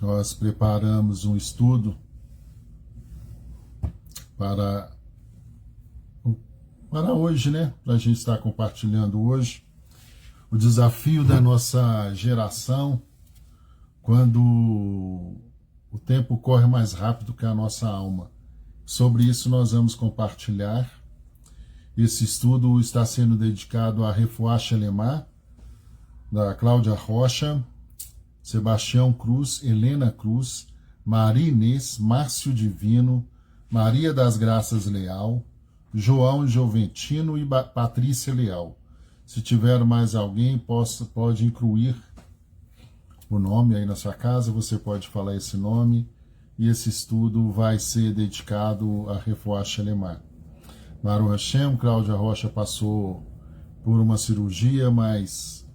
nós preparamos um estudo para hoje, né? Para a gente estar compartilhando hoje o desafio da nossa geração quando o tempo corre mais rápido que a nossa alma. Sobre isso nós vamos compartilhar. Esse estudo está sendo dedicado a Refuah Shelemah, da Cláudia Rocha, Sebastião Cruz, Helena Cruz, Maria Inês, Márcio Divino, Maria das Graças Leal, João Joventino e Patrícia Leal. Se tiver mais alguém, pode incluir o nome aí na sua casa, você pode falar esse nome, e esse estudo vai ser dedicado a Refuah Shelemah. Baruch Hashem, Cláudia Rocha passou por uma cirurgia, mas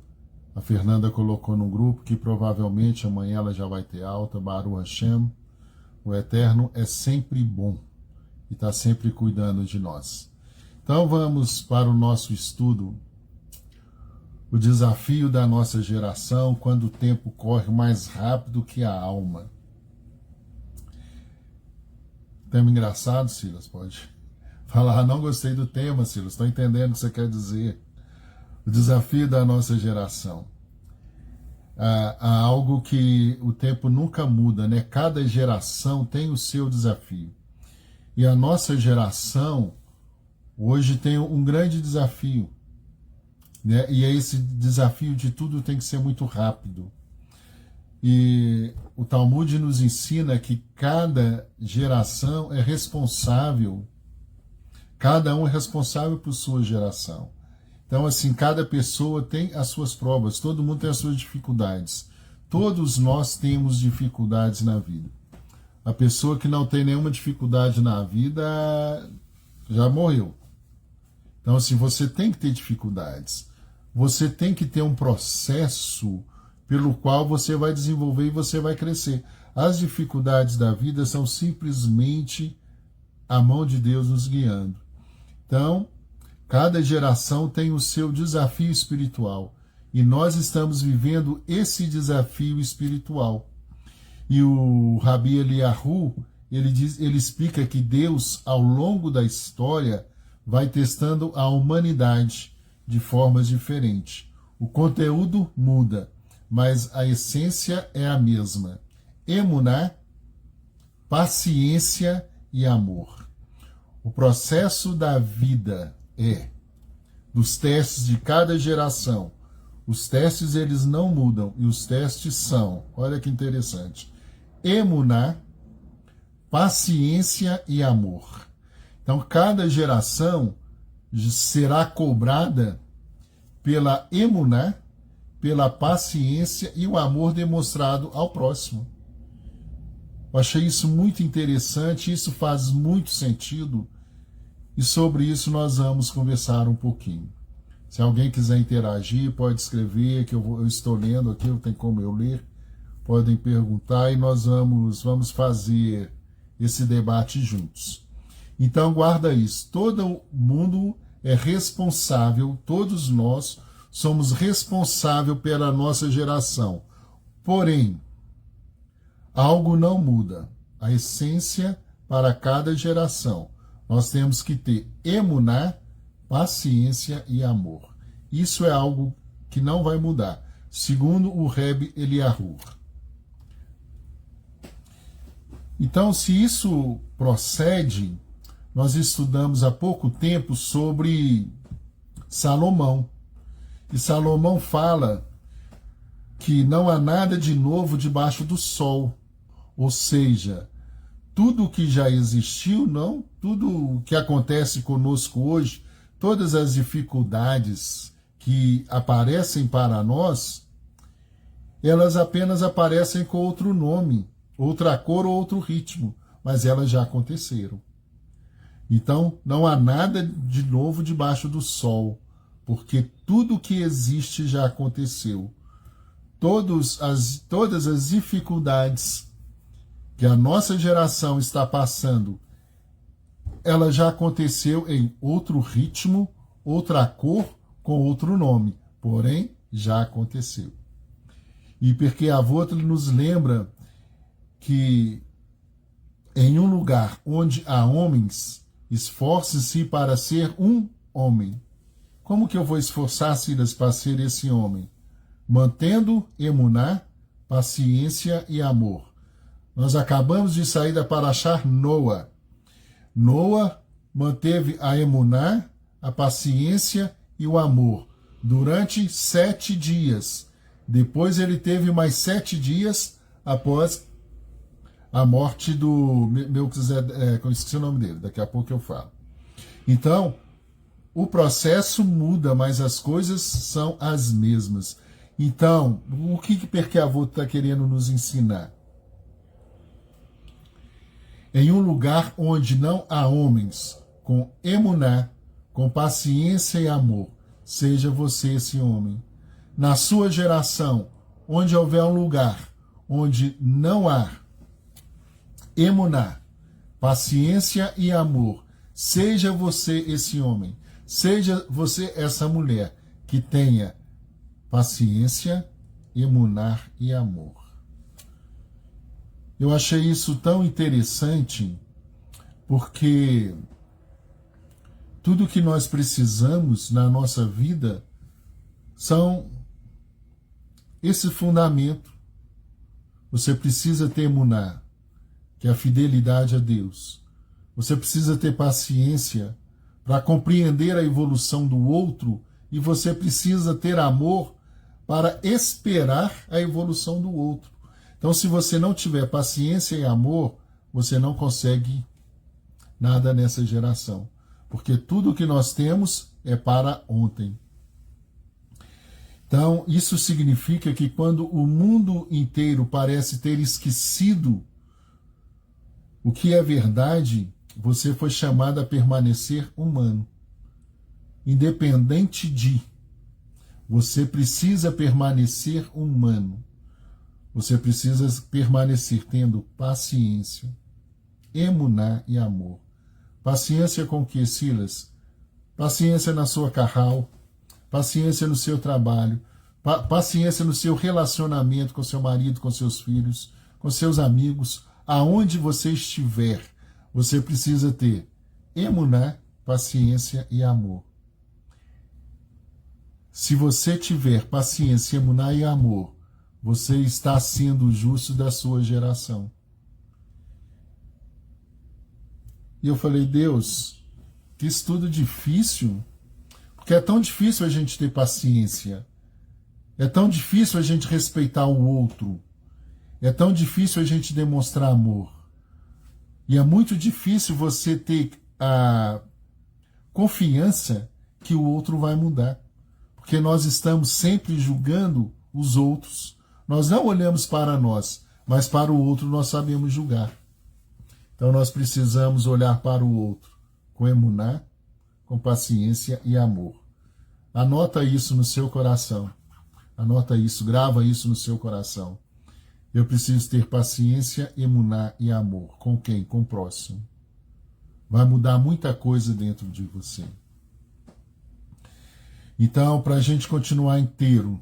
a Fernanda colocou no grupo que provavelmente amanhã ela já vai ter alta. Baruch Hashem, o Eterno é sempre bom e está sempre cuidando de nós. Então vamos para o nosso estudo, o desafio da nossa geração quando o tempo corre mais rápido que a alma. Tema engraçado, Silas, pode falar. Não gostei do tema, Silas, estou entendendo o que você quer dizer. O desafio da nossa geração. Há algo que o tempo nunca muda, né? Cada geração tem o seu desafio. E a nossa geração hoje tem um grande desafio, né? E esse desafio de tudo tem que ser muito rápido. E o Talmud nos ensina que cada geração é responsável, cada um é responsável por sua geração. Então, assim, cada pessoa tem as suas provas, todo mundo tem as suas dificuldades. Todos nós temos dificuldades na vida. A pessoa que não tem nenhuma dificuldade na vida já morreu. Então, assim, você tem que ter dificuldades. Você tem que ter um processo pelo qual você vai desenvolver e você vai crescer. As dificuldades da vida são simplesmente a mão de Deus nos guiando. Então, cada geração tem o seu desafio espiritual. E nós estamos vivendo esse desafio espiritual. E o Rabi Eliyahu, ele explica que Deus, ao longo da história, vai testando a humanidade de formas diferentes. O conteúdo muda, mas a essência é a mesma. Emuná, paciência e amor. O processo da vida dos testes de cada geração. Os testes, eles não mudam, e os testes são, olha que interessante, emuná, paciência e amor. Então, cada geração será cobrada pela emuná, pela paciência e o amor demonstrado ao próximo. Eu achei isso muito interessante, isso faz muito sentido, e sobre isso nós vamos conversar um pouquinho. Se alguém quiser interagir, pode escrever, que eu estou lendo aqui, não tem como eu ler, podem perguntar e nós vamos fazer esse debate juntos. Então guarda isso, todo mundo é responsável, todos nós somos responsáveis pela nossa geração. Porém, algo não muda, a essência para cada geração. Nós temos que ter emuná, paciência e amor. Isso é algo que não vai mudar, segundo o Rebbe Eliyahu. Então, se isso procede, nós estudamos há pouco tempo sobre Salomão. E Salomão fala que não há nada de novo debaixo do sol. Ou seja, tudo o que já existiu, não, tudo o que acontece conosco hoje, todas as dificuldades que aparecem para nós, elas apenas aparecem com outro nome, outra cor ou outro ritmo, mas elas já aconteceram. Então, não há nada de novo debaixo do sol, porque tudo que existe já aconteceu. Todas as dificuldades que a nossa geração está passando, ela já aconteceu em outro ritmo, outra cor, com outro nome, porém já aconteceu. E porque Avot nos lembra que em um lugar onde há homens, esforce-se para ser um homem. Como que eu vou esforçar, Silas, para ser esse homem? Mantendo emuná, paciência e amor. Nós acabamos de sair da Parashá Noa. Noa manteve a emuná, a paciência e o amor durante 7 dias. Depois ele teve mais 7 dias após a morte do Melquisedeque, eu esqueci o nome dele, daqui a pouco eu falo. Então, o processo muda, mas as coisas são as mesmas. Então, o que Perkeavot está querendo nos ensinar? Em um lugar onde não há homens, com emuná, com paciência e amor, seja você esse homem. Na sua geração, onde houver um lugar onde não há emuná, paciência e amor, seja você esse homem, seja você essa mulher que tenha paciência, emuná e amor. Eu achei isso tão interessante, porque tudo que nós precisamos na nossa vida são esse fundamento. Você precisa ter emuná, que é a fidelidade a Deus. Você precisa ter paciência para compreender a evolução do outro, e você precisa ter amor para esperar a evolução do outro. Então, se você não tiver paciência e amor, você não consegue nada nessa geração. Porque tudo que nós temos é para ontem. Então, isso significa que quando o mundo inteiro parece ter esquecido o que é verdade, você foi chamado a permanecer humano. Independente de, você precisa permanecer humano. Você precisa permanecer tendo paciência, emuná e amor. Paciência com o que, Silas? Paciência na sua carral, paciência no seu trabalho, paciência no seu relacionamento com seu marido, com seus filhos, com seus amigos. Aonde você estiver, você precisa ter emuná, paciência e amor. Se você tiver paciência, emuná e amor, você está sendo o justo da sua geração. E eu falei, Deus, que estudo difícil, porque é tão difícil a gente ter paciência, é tão difícil a gente respeitar o outro, é tão difícil a gente demonstrar amor. E é muito difícil você ter a confiança que o outro vai mudar, porque nós estamos sempre julgando os outros. Nós não olhamos para nós, mas para o outro nós sabemos julgar. Então nós precisamos olhar para o outro com emuná, com paciência e amor. Anota isso no seu coração. Anota isso, grava isso no seu coração. Eu preciso ter paciência, emuná e amor. Com quem? Com o próximo. Vai mudar muita coisa dentro de você. Então, para a gente continuar inteiro,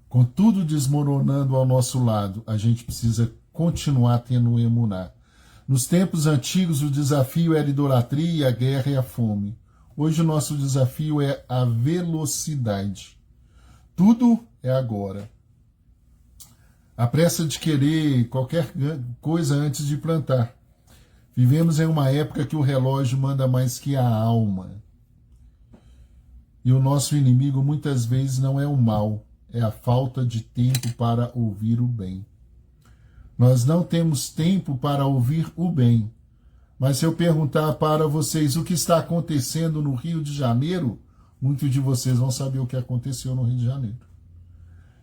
com tudo desmoronando ao nosso lado, a gente precisa continuar tendo emuná. Nos tempos antigos, o desafio era a idolatria, a guerra e a fome. Hoje, o nosso desafio é a velocidade. Tudo é agora. A pressa de querer qualquer coisa antes de plantar. Vivemos em uma época que o relógio manda mais que a alma. E o nosso inimigo muitas vezes não é o mal, é a falta de tempo para ouvir o bem. Nós não temos tempo para ouvir o bem. Mas se eu perguntar para vocês o que está acontecendo no Rio de Janeiro, muitos de vocês vão saber o que aconteceu no Rio de Janeiro.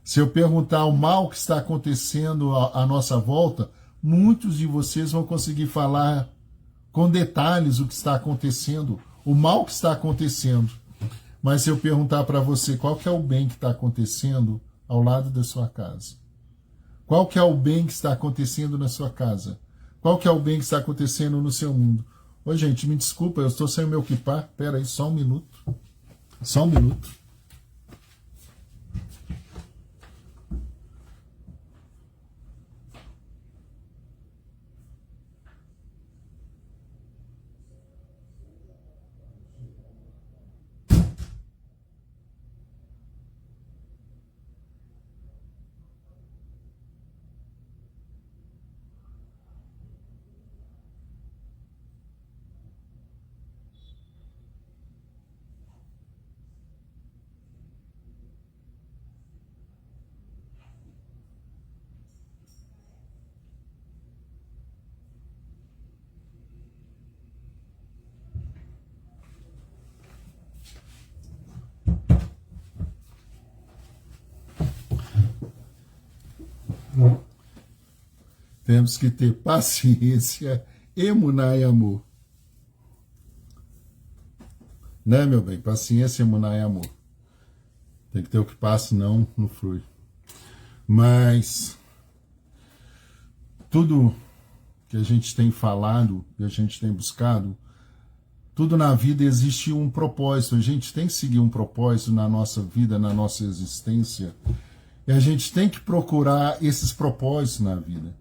Se eu perguntar o mal que está acontecendo à nossa volta, muitos de vocês vão conseguir falar com detalhes o que está acontecendo, o mal que está acontecendo. Mas se eu perguntar para você qual que é o bem que está acontecendo ao lado da sua casa, qual que é o bem que está acontecendo na sua casa, qual que é o bem que está acontecendo no seu mundo? Ô, gente, me desculpa, eu estou sem o meu kipá. Espera aí, só um minuto. Só um minuto. Temos que ter paciência, emuná e amor. Né, meu bem? Paciência, emuná e amor. Tem que ter o que passa, senão não flui. Mas tudo que a gente tem falado, que a gente tem buscado, tudo na vida existe um propósito. A gente tem que seguir um propósito na nossa vida, na nossa existência. E a gente tem que procurar esses propósitos na vida.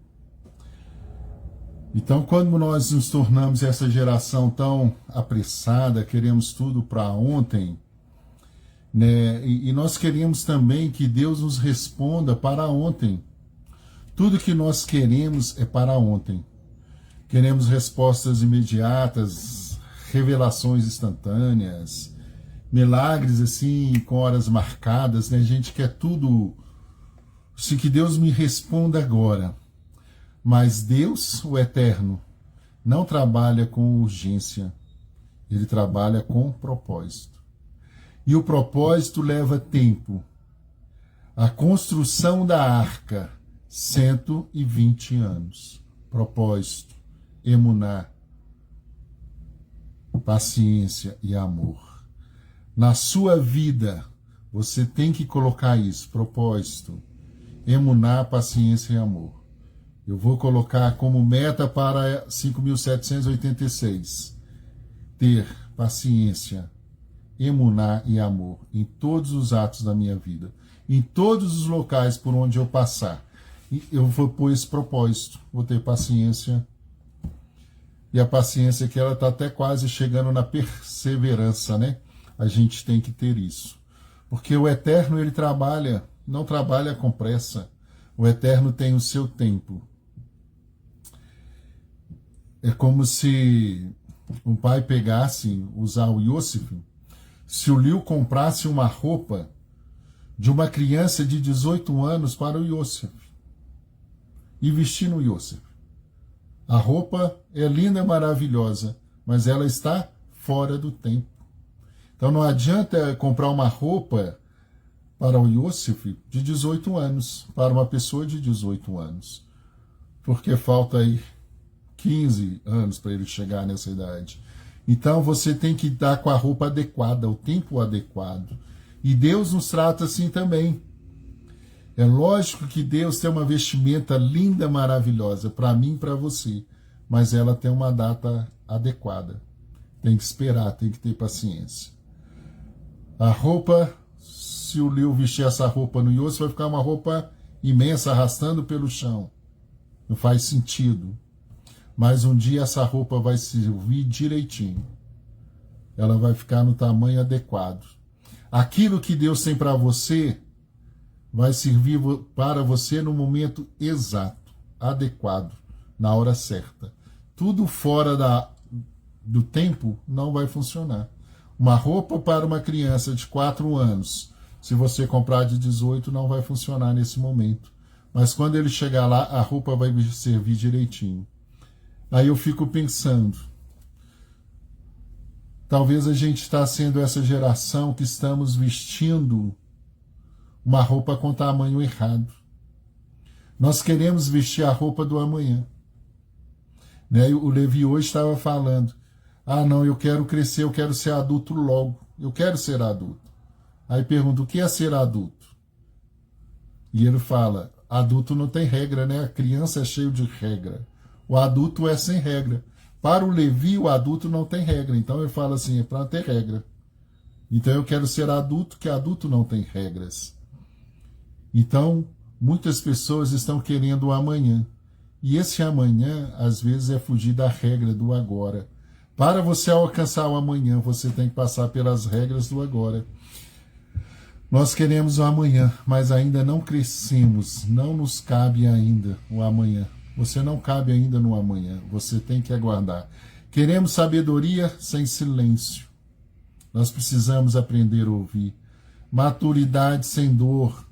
Então, quando nós nos tornamos essa geração tão apressada, queremos tudo para ontem, né? E nós queremos também que Deus nos responda para ontem. Tudo que nós queremos é para ontem. Queremos respostas imediatas, revelações instantâneas, milagres assim, com horas marcadas, né? A gente quer tudo, assim, que Deus me responda agora. Mas Deus, o Eterno, não trabalha com urgência, ele trabalha com propósito. E o propósito leva tempo. A construção da arca, 120 anos. Propósito, emuná, paciência e amor. Na sua vida, você tem que colocar isso, propósito, emuná, paciência e amor. Eu vou colocar como meta para 5.786, ter paciência, emuná e amor em todos os atos da minha vida, em todos os locais por onde eu passar. E eu vou pôr esse propósito, vou ter paciência. E a paciência que ela está até quase chegando na perseverança, né? A gente tem que ter isso. Porque o Eterno, ele trabalha, não trabalha com pressa. O Eterno tem o seu tempo. É como se um pai pegasse, usar o Yosef, se o Liu comprasse uma roupa de uma criança de 18 anos para o Yosef e vestir no Yosef. A roupa é linda e maravilhosa, mas ela está fora do tempo. Então não adianta comprar uma roupa para o Yosef de 18 anos, para uma pessoa de 18 anos, porque falta aí 15 anos para ele chegar nessa idade. Então você tem que dar com a roupa adequada, o tempo adequado. E Deus nos trata assim também. É lógico que Deus tem uma vestimenta linda, maravilhosa, para mim e para você, mas ela tem uma data adequada. Tem que esperar, tem que ter paciência. A roupa, se o Liu vestir essa roupa no Yosef, vai ficar uma roupa imensa, arrastando pelo chão. Não faz sentido. Mas um dia essa roupa vai servir direitinho. Ela vai ficar no tamanho adequado. Aquilo que Deus tem para você vai servir para você no momento exato, adequado, na hora certa. Tudo fora do tempo não vai funcionar. Uma roupa para uma criança de 4 anos, se você comprar de 18, não vai funcionar nesse momento. Mas quando ele chegar lá, a roupa vai servir direitinho. Aí eu fico pensando, talvez a gente está sendo essa geração que estamos vestindo uma roupa com tamanho errado. Nós queremos vestir a roupa do amanhã. Né? O Levi hoje estava falando, não, eu quero crescer, eu quero ser adulto logo, eu quero ser adulto. Aí pergunta, o que é ser adulto? E ele fala, adulto não tem regra, né? A criança é cheio de regra. O adulto é sem regra. Para o Levi, o adulto não tem regra. Então ele fala assim, é para ter regra. Então eu quero ser adulto, que adulto não tem regras. Então, muitas pessoas estão querendo o amanhã. E esse amanhã, às vezes, é fugir da regra do agora. Para você alcançar o amanhã, você tem que passar pelas regras do agora. Nós queremos o amanhã, mas ainda não crescemos. Não nos cabe ainda o amanhã. Você não cabe ainda no amanhã, você tem que aguardar. Queremos sabedoria sem silêncio. Nós precisamos aprender a ouvir. Maturidade sem dor.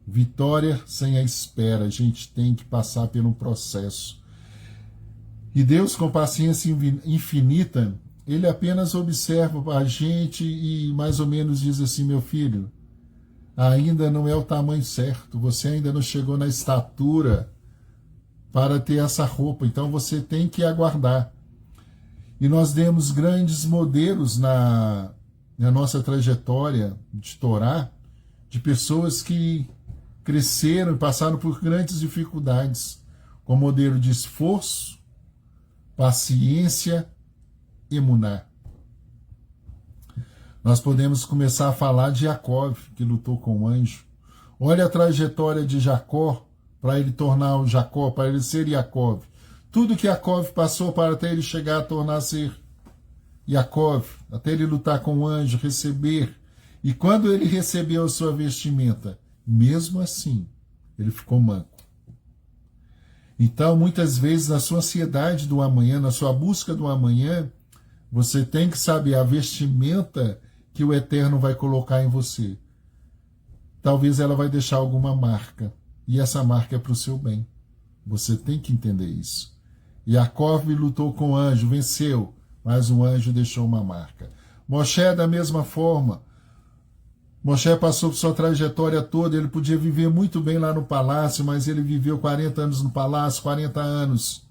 Vitória sem a espera. A gente tem que passar por um processo. E Deus, com paciência infinita, ele apenas observa a gente e mais ou menos diz assim, meu filho, ainda não é o tamanho certo, você ainda não chegou na estatura para ter essa roupa. Então você tem que aguardar. E nós demos grandes modelos na nossa trajetória de Torá, de pessoas que cresceram e passaram por grandes dificuldades, com modelo de esforço, paciência e emuná. Nós podemos começar a falar de Jacó, que lutou com o anjo. Olha a trajetória de Jacó, para ele tornar o Jacó, para ele ser Jacó. Tudo que Jacó passou para até ele chegar a tornar-se Jacó, até ele lutar com o anjo, receber. E quando ele recebeu a sua vestimenta, mesmo assim, ele ficou manco. Então, muitas vezes, na sua ansiedade do amanhã, na sua busca do amanhã, você tem que saber a vestimenta que o Eterno vai colocar em você. Talvez ela vai deixar alguma marca, e essa marca é para o seu bem. Você tem que entender isso. Jacó lutou com o anjo, venceu, mas o anjo deixou uma marca. Moshe, da mesma forma, Moshe passou por sua trajetória toda, ele podia viver muito bem lá no palácio, mas ele viveu 40 anos no palácio, 40 anos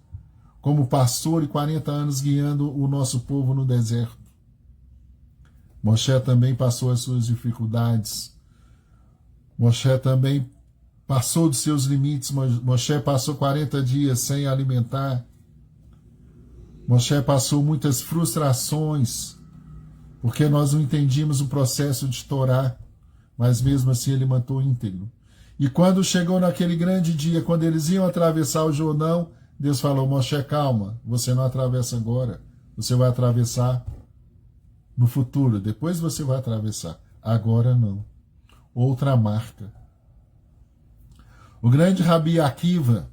como pastor e 40 anos guiando o nosso povo no deserto. Moshe também passou as suas dificuldades. Moshe também passou dos seus limites. Moshe passou 40 dias sem alimentar. Moshe passou muitas frustrações, porque nós não entendíamos o processo de Torá, mas mesmo assim ele manteve íntegro. E quando chegou naquele grande dia, quando eles iam atravessar o Jordão, Deus falou: Moshe, calma, você não atravessa agora, você vai atravessar no futuro, depois você vai atravessar, agora não. Outra marca. O grande Rabi Akiva,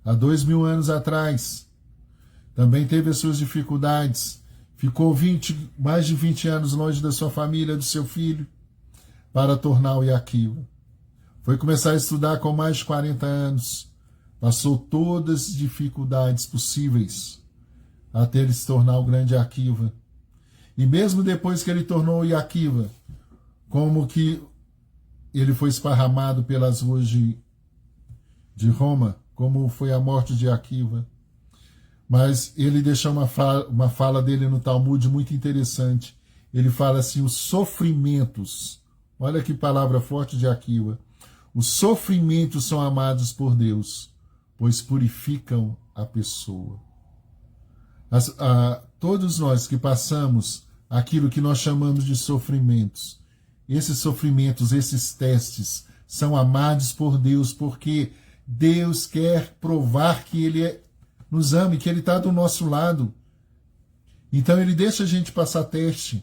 há 2000 anos atrás, também teve as suas dificuldades, ficou mais de 20 anos longe da sua família, do seu filho, para tornar o Akiva. Foi começar a estudar com mais de 40 anos, passou todas as dificuldades possíveis até ele se tornar o grande Akiva. E mesmo depois que ele tornou o Akiva, como que ele foi esparramado pelas ruas de Roma, como foi a morte de Akiva. Mas ele deixou uma fala dele no Talmud muito interessante. Ele fala assim: os sofrimentos, olha que palavra forte de Akiva, os sofrimentos são amados por Deus, pois purificam a pessoa. Todos nós que passamos aquilo que nós chamamos de sofrimentos, esses sofrimentos, esses testes, são amados por Deus, porque Deus quer provar que Ele nos ama e que Ele está do nosso lado. Então Ele deixa a gente passar teste.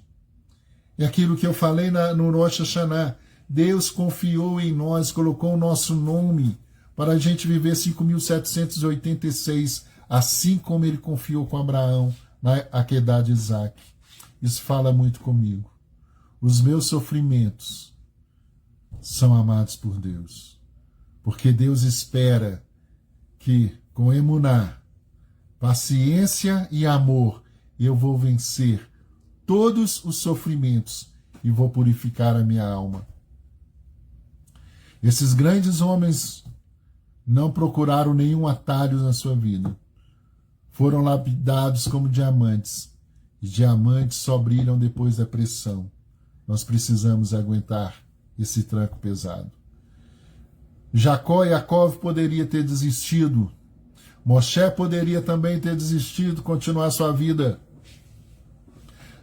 É aquilo que eu falei no Rosh Hashanah. Deus confiou em nós, colocou o nosso nome para a gente viver 5.786, assim como Ele confiou com Abraão na Akedah de Isaac. Isso fala muito comigo. Os meus sofrimentos são amados por Deus, porque Deus espera que, com emuná, paciência e amor, eu vou vencer todos os sofrimentos e vou purificar a minha alma. Esses grandes homens não procuraram nenhum atalho na sua vida. Foram lapidados como diamantes, e diamantes só brilham depois da pressão. Nós precisamos aguentar esse tranco pesado. Jacó poderia ter desistido. Moshe poderia também ter desistido, continuar sua vida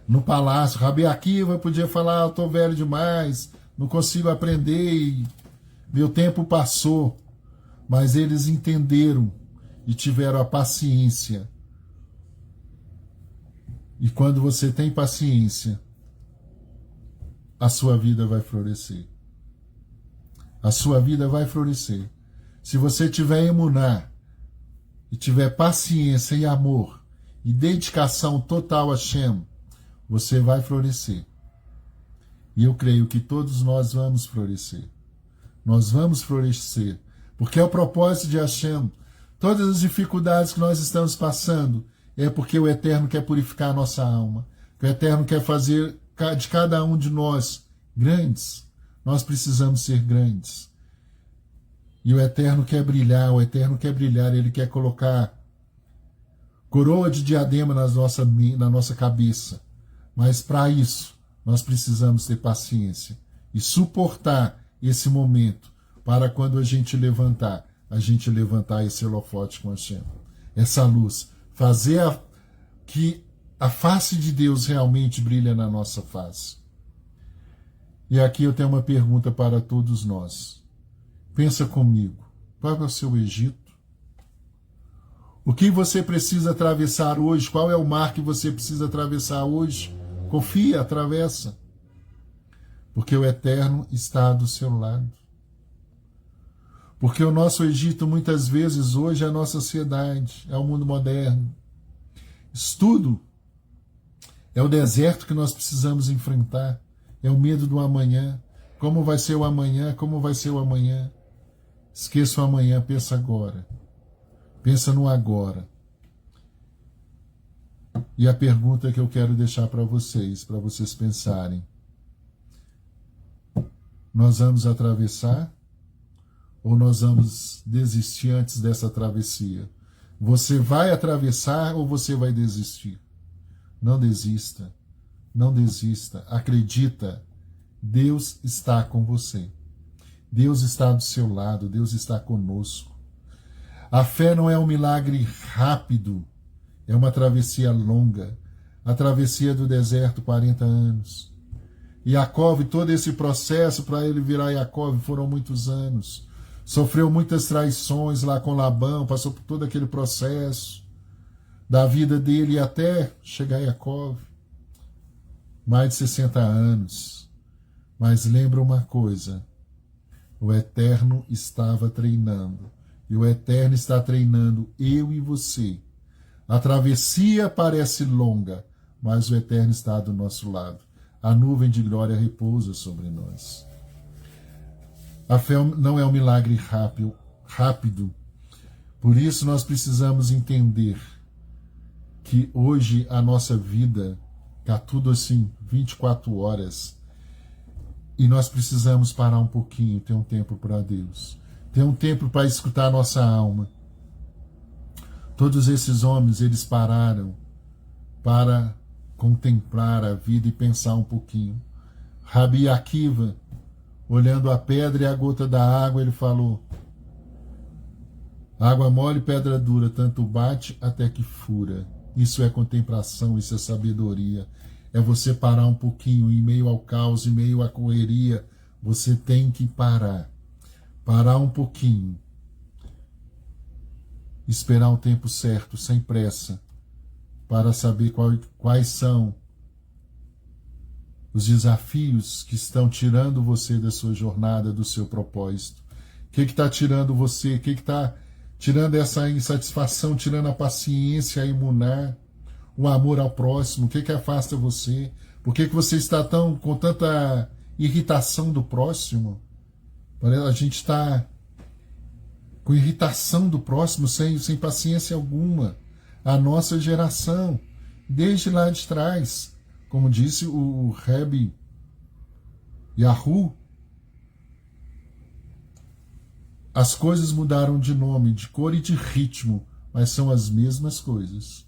no palácio. Rabi Akiva podia falar: eu estou velho demais, não consigo aprender e meu tempo passou. Mas eles entenderam e tiveram a paciência. E quando você tem paciência, a sua vida vai florescer. A sua vida vai florescer. Se você tiver emuná, e tiver paciência e amor, e dedicação total a Hashem, você vai florescer. E eu creio que todos nós vamos florescer. Nós vamos florescer, porque é o propósito de Hashem. Todas as dificuldades que nós estamos passando é porque o Eterno quer purificar a nossa alma. Que o Eterno quer fazer de cada um de nós grandes. Nós precisamos ser grandes. E o Eterno quer brilhar, Ele quer colocar coroa de diadema na nossa cabeça. Mas para isso, nós precisamos ter paciência e suportar esse momento para quando a gente levantar esse holofote com a chama, essa luz, fazer que a face de Deus realmente brilhe na nossa face. E aqui eu tenho uma pergunta para todos nós. Pensa comigo, qual é o seu Egito? O que você precisa atravessar hoje? Qual é o mar que você precisa atravessar hoje? Confia, atravessa. Porque o Eterno está do seu lado. Porque o nosso Egito, muitas vezes, hoje é a nossa sociedade, é o mundo moderno. Isso tudo é o deserto que nós precisamos enfrentar. É o medo do amanhã. Como vai ser o amanhã? Como vai ser o amanhã? Esqueça o amanhã, pensa agora. Pensa no agora. E a pergunta que eu quero deixar para vocês pensarem. Nós vamos atravessar ou nós vamos desistir antes dessa travessia? Você vai atravessar ou você vai desistir? Não desista. Não desista. Acredita. Deus está com você. Deus está do seu lado. Deus está conosco. A fé não é um milagre rápido. É uma travessia longa. A travessia do deserto, 40 anos. Jacó, todo esse processo para ele virar Jacó foram muitos anos. Sofreu muitas traições lá com Labão, passou por todo aquele processo da vida dele até chegar a Jacó. Mais de 60 anos. Mas lembra uma coisa, o Eterno estava treinando, e o Eterno está treinando eu e você. A travessia parece longa, mas o Eterno está do nosso lado. A nuvem de glória repousa sobre nós. A fé não é um milagre rápido. Por isso nós precisamos entender que hoje a nossa vida está tudo assim, 24 horas. E nós precisamos parar um pouquinho, ter um tempo para Deus. Ter um tempo para escutar a nossa alma. Todos esses homens, eles pararam para contemplar a vida e pensar um pouquinho. Rabi Akiva, olhando a pedra e a gota da água, ele falou: água mole, pedra dura, tanto bate até que fura. Isso é contemplação, isso é sabedoria. É você parar um pouquinho, em meio ao caos, em meio à correria, você tem que parar. Parar um pouquinho. Esperar o tempo certo, sem pressa, para saber quais são os desafios que estão tirando você da sua jornada, do seu propósito. O que está tirando você? O que está tirando essa insatisfação, tirando a paciência, a imunar, o amor ao próximo? O que afasta você? Por que você está com tanta irritação do próximo? A gente está com irritação do próximo, sem paciência alguma. A nossa geração, desde lá de trás, como disse o Rebbe Yahu, as coisas mudaram de nome, de cor e de ritmo, mas são as mesmas coisas.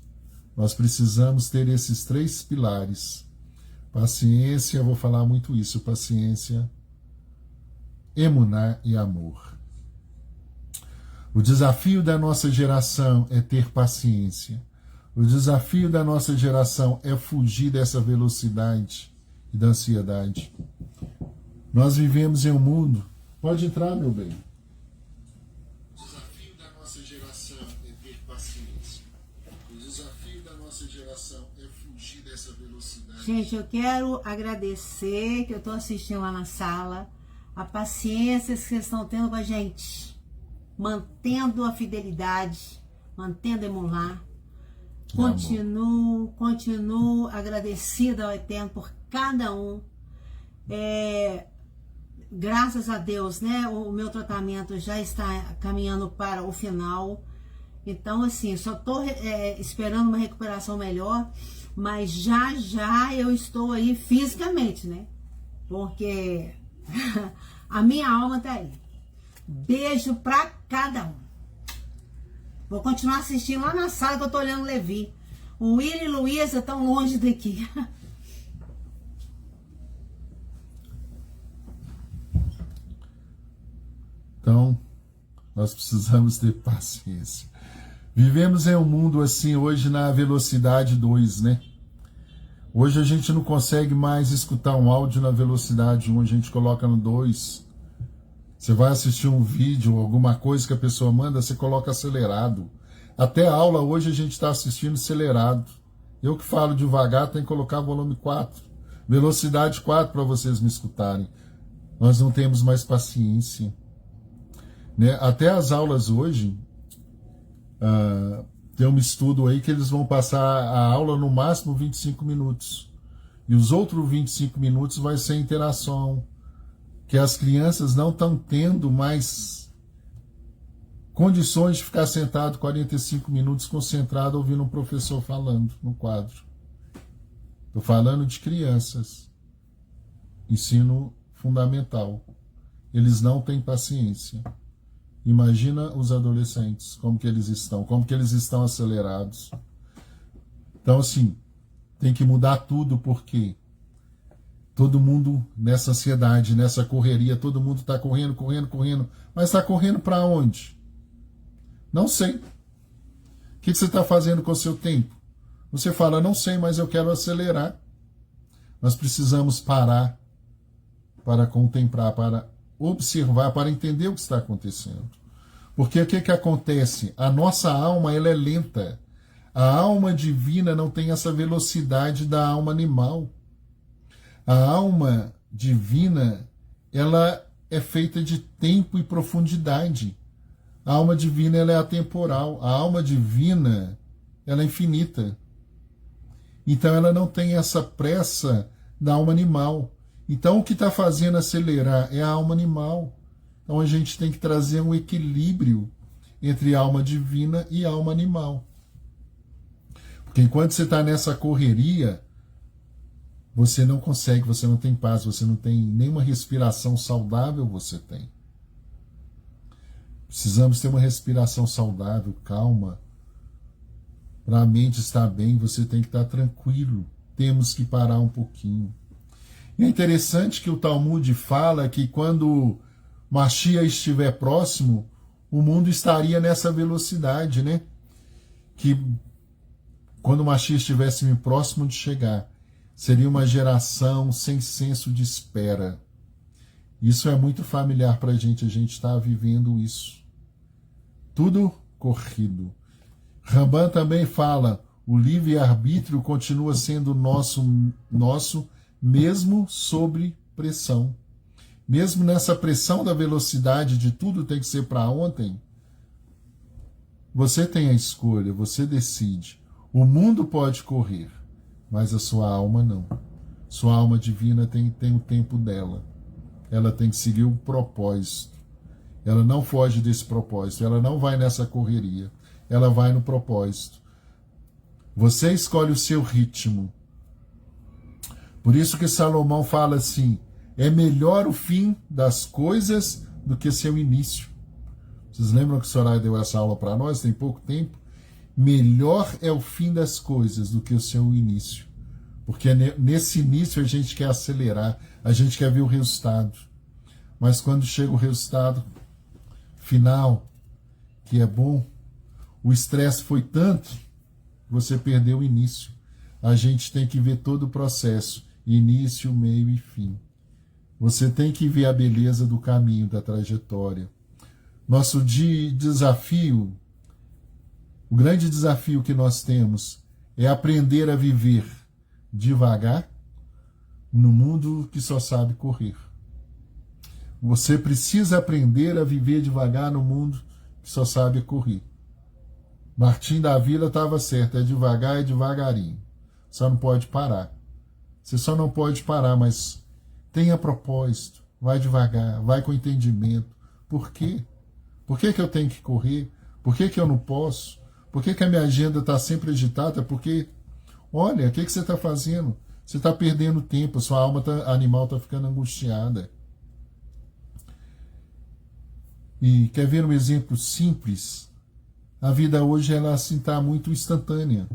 Nós precisamos ter esses 3 pilares. Paciência, eu vou falar muito isso, paciência, emuná e amor. O desafio da nossa geração é ter paciência. O desafio da nossa geração é fugir dessa velocidade e da ansiedade. Nós vivemos em um mundo... Pode entrar, meu bem. O desafio da nossa geração é ter paciência. O desafio da nossa geração é fugir dessa velocidade. Gente, eu quero agradecer, que eu estou assistindo lá na sala, a paciência que vocês estão tendo com a gente. Mantendo a fidelidade, mantendo emular. Continuo agradecida ao Eterno por cada um. Graças a Deus, né? O meu tratamento já está caminhando para o final. Então, assim, só estou esperando uma recuperação melhor, mas já eu estou aí fisicamente, né? Porque a minha alma está aí. Beijo pra cada um. Vou continuar assistindo lá na sala que eu tô olhando o Levi. O Willy e Luísa estão longe daqui. Então, nós precisamos ter paciência. Vivemos em um mundo assim hoje na velocidade 2, né? Hoje a gente não consegue mais escutar um áudio na velocidade 1, a gente coloca no 2. Você vai assistir um vídeo, alguma coisa que a pessoa manda, você coloca acelerado. Até a aula hoje a gente está assistindo acelerado. Eu que falo devagar, tem que colocar volume 4. Velocidade 4 para vocês me escutarem. Nós não temos mais paciência. Né? Até as aulas hoje, tem um estudo aí que eles vão passar a aula no máximo 25 minutos. E os outros 25 minutos vai ser interação. Que as crianças não estão tendo mais condições de ficar sentado 45 minutos concentrado ouvindo um professor falando no quadro. Estou falando de crianças. Ensino fundamental. Eles não têm paciência. Imagina os adolescentes, como que eles estão acelerados. Então, assim, tem que mudar tudo, porque todo mundo nessa ansiedade, nessa correria, todo mundo está correndo, mas está correndo para onde? Não sei. O que você está fazendo com o seu tempo? Você fala, não sei, mas eu quero acelerar. Nós precisamos parar para contemplar, para observar, para entender o que está acontecendo. Porque o que acontece? A nossa alma, ela é lenta. A alma divina não tem essa velocidade da alma animal. A alma divina, ela é feita de tempo e profundidade. A alma divina, ela é atemporal. A alma divina, ela é infinita. Então ela não tem essa pressa da alma animal. Então o que está fazendo acelerar é a alma animal. Então a gente tem que trazer um equilíbrio entre alma divina e alma animal. Porque enquanto você está nessa correria, você não consegue, você não tem paz, você não tem nenhuma respiração saudável, você tem. Precisamos ter uma respiração saudável, calma. Para a mente estar bem, você tem que estar tranquilo. Temos que parar um pouquinho. E é interessante que o Talmud fala que quando Mashiach estiver próximo, o mundo estaria nessa velocidade, né? Que quando Mashiach estivesse próximo de chegar, seria uma geração sem senso de espera. Isso é muito familiar para a gente está vivendo isso. Tudo corrido. Ramban também fala, o livre-arbítrio continua sendo nosso mesmo sob pressão. Mesmo nessa pressão da velocidade de tudo tem que ser para ontem, você tem a escolha, você decide. O mundo pode correr, mas a sua alma não. Sua alma divina tem o tempo dela. Ela tem que seguir o propósito. Ela não foge desse propósito, ela não vai nessa correria. Ela vai no propósito. Você escolhe o seu ritmo. Por isso que Salomão fala assim, é melhor o fim das coisas do que seu início. Vocês lembram que o Soraya deu essa aula para nós, tem pouco tempo? Melhor é o fim das coisas do que o seu início. Porque nesse início a gente quer acelerar, a gente quer ver o resultado. Mas quando chega o resultado final, que é bom, o estresse foi tanto, você perdeu o início. A gente tem que ver todo o processo, início, meio e fim. Você tem que ver a beleza do caminho, da trajetória. Nosso desafio, o grande desafio que nós temos é aprender a viver devagar no mundo que só sabe correr. Você precisa aprender a viver devagar no mundo que só sabe correr. Martim da Vila estava certo, é devagar e devagarinho. Só não pode parar. Você só não pode parar, mas tenha propósito. Vai devagar, vai com entendimento. Por quê? Por que eu tenho que correr? Por que eu não posso? Por que a minha agenda está sempre agitada? Porque, olha, o que você está fazendo? Você está perdendo tempo, sua alma animal está ficando angustiada. E quer ver um exemplo simples? A vida hoje, ela assim está muito instantânea.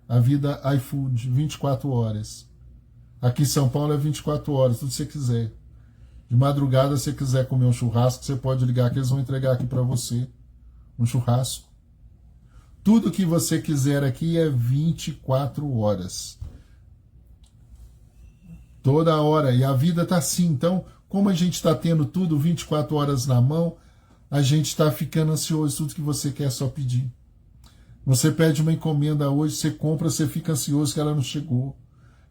A vida iFood, 24 horas. Aqui em São Paulo é 24 horas, tudo que você quiser. De madrugada, se você quiser comer um churrasco, você pode ligar que eles vão entregar aqui para você. Um churrasco. Tudo que você quiser aqui é 24 horas. Toda hora. E a vida está assim. Então, como a gente está tendo tudo 24 horas na mão, a gente está ficando ansioso. Tudo que você quer é só pedir. Você pede uma encomenda hoje, você compra, você fica ansioso que ela não chegou.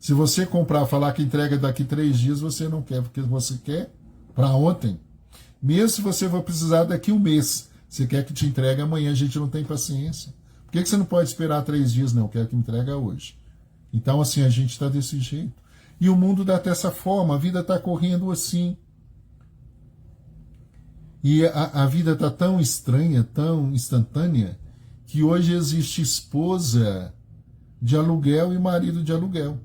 Se você comprar, falar que entrega daqui 3 dias, você não quer, porque você quer para ontem. Mesmo se você for precisar daqui 1 mês, você quer que te entregue amanhã, a gente não tem paciência. Por que você não pode esperar 3 dias? Não, eu quero que me entregue hoje. Então, assim, a gente está desse jeito. E o mundo dá dessa forma, a vida está correndo assim. E a vida está tão estranha, tão instantânea, que hoje existe esposa de aluguel e marido de aluguel.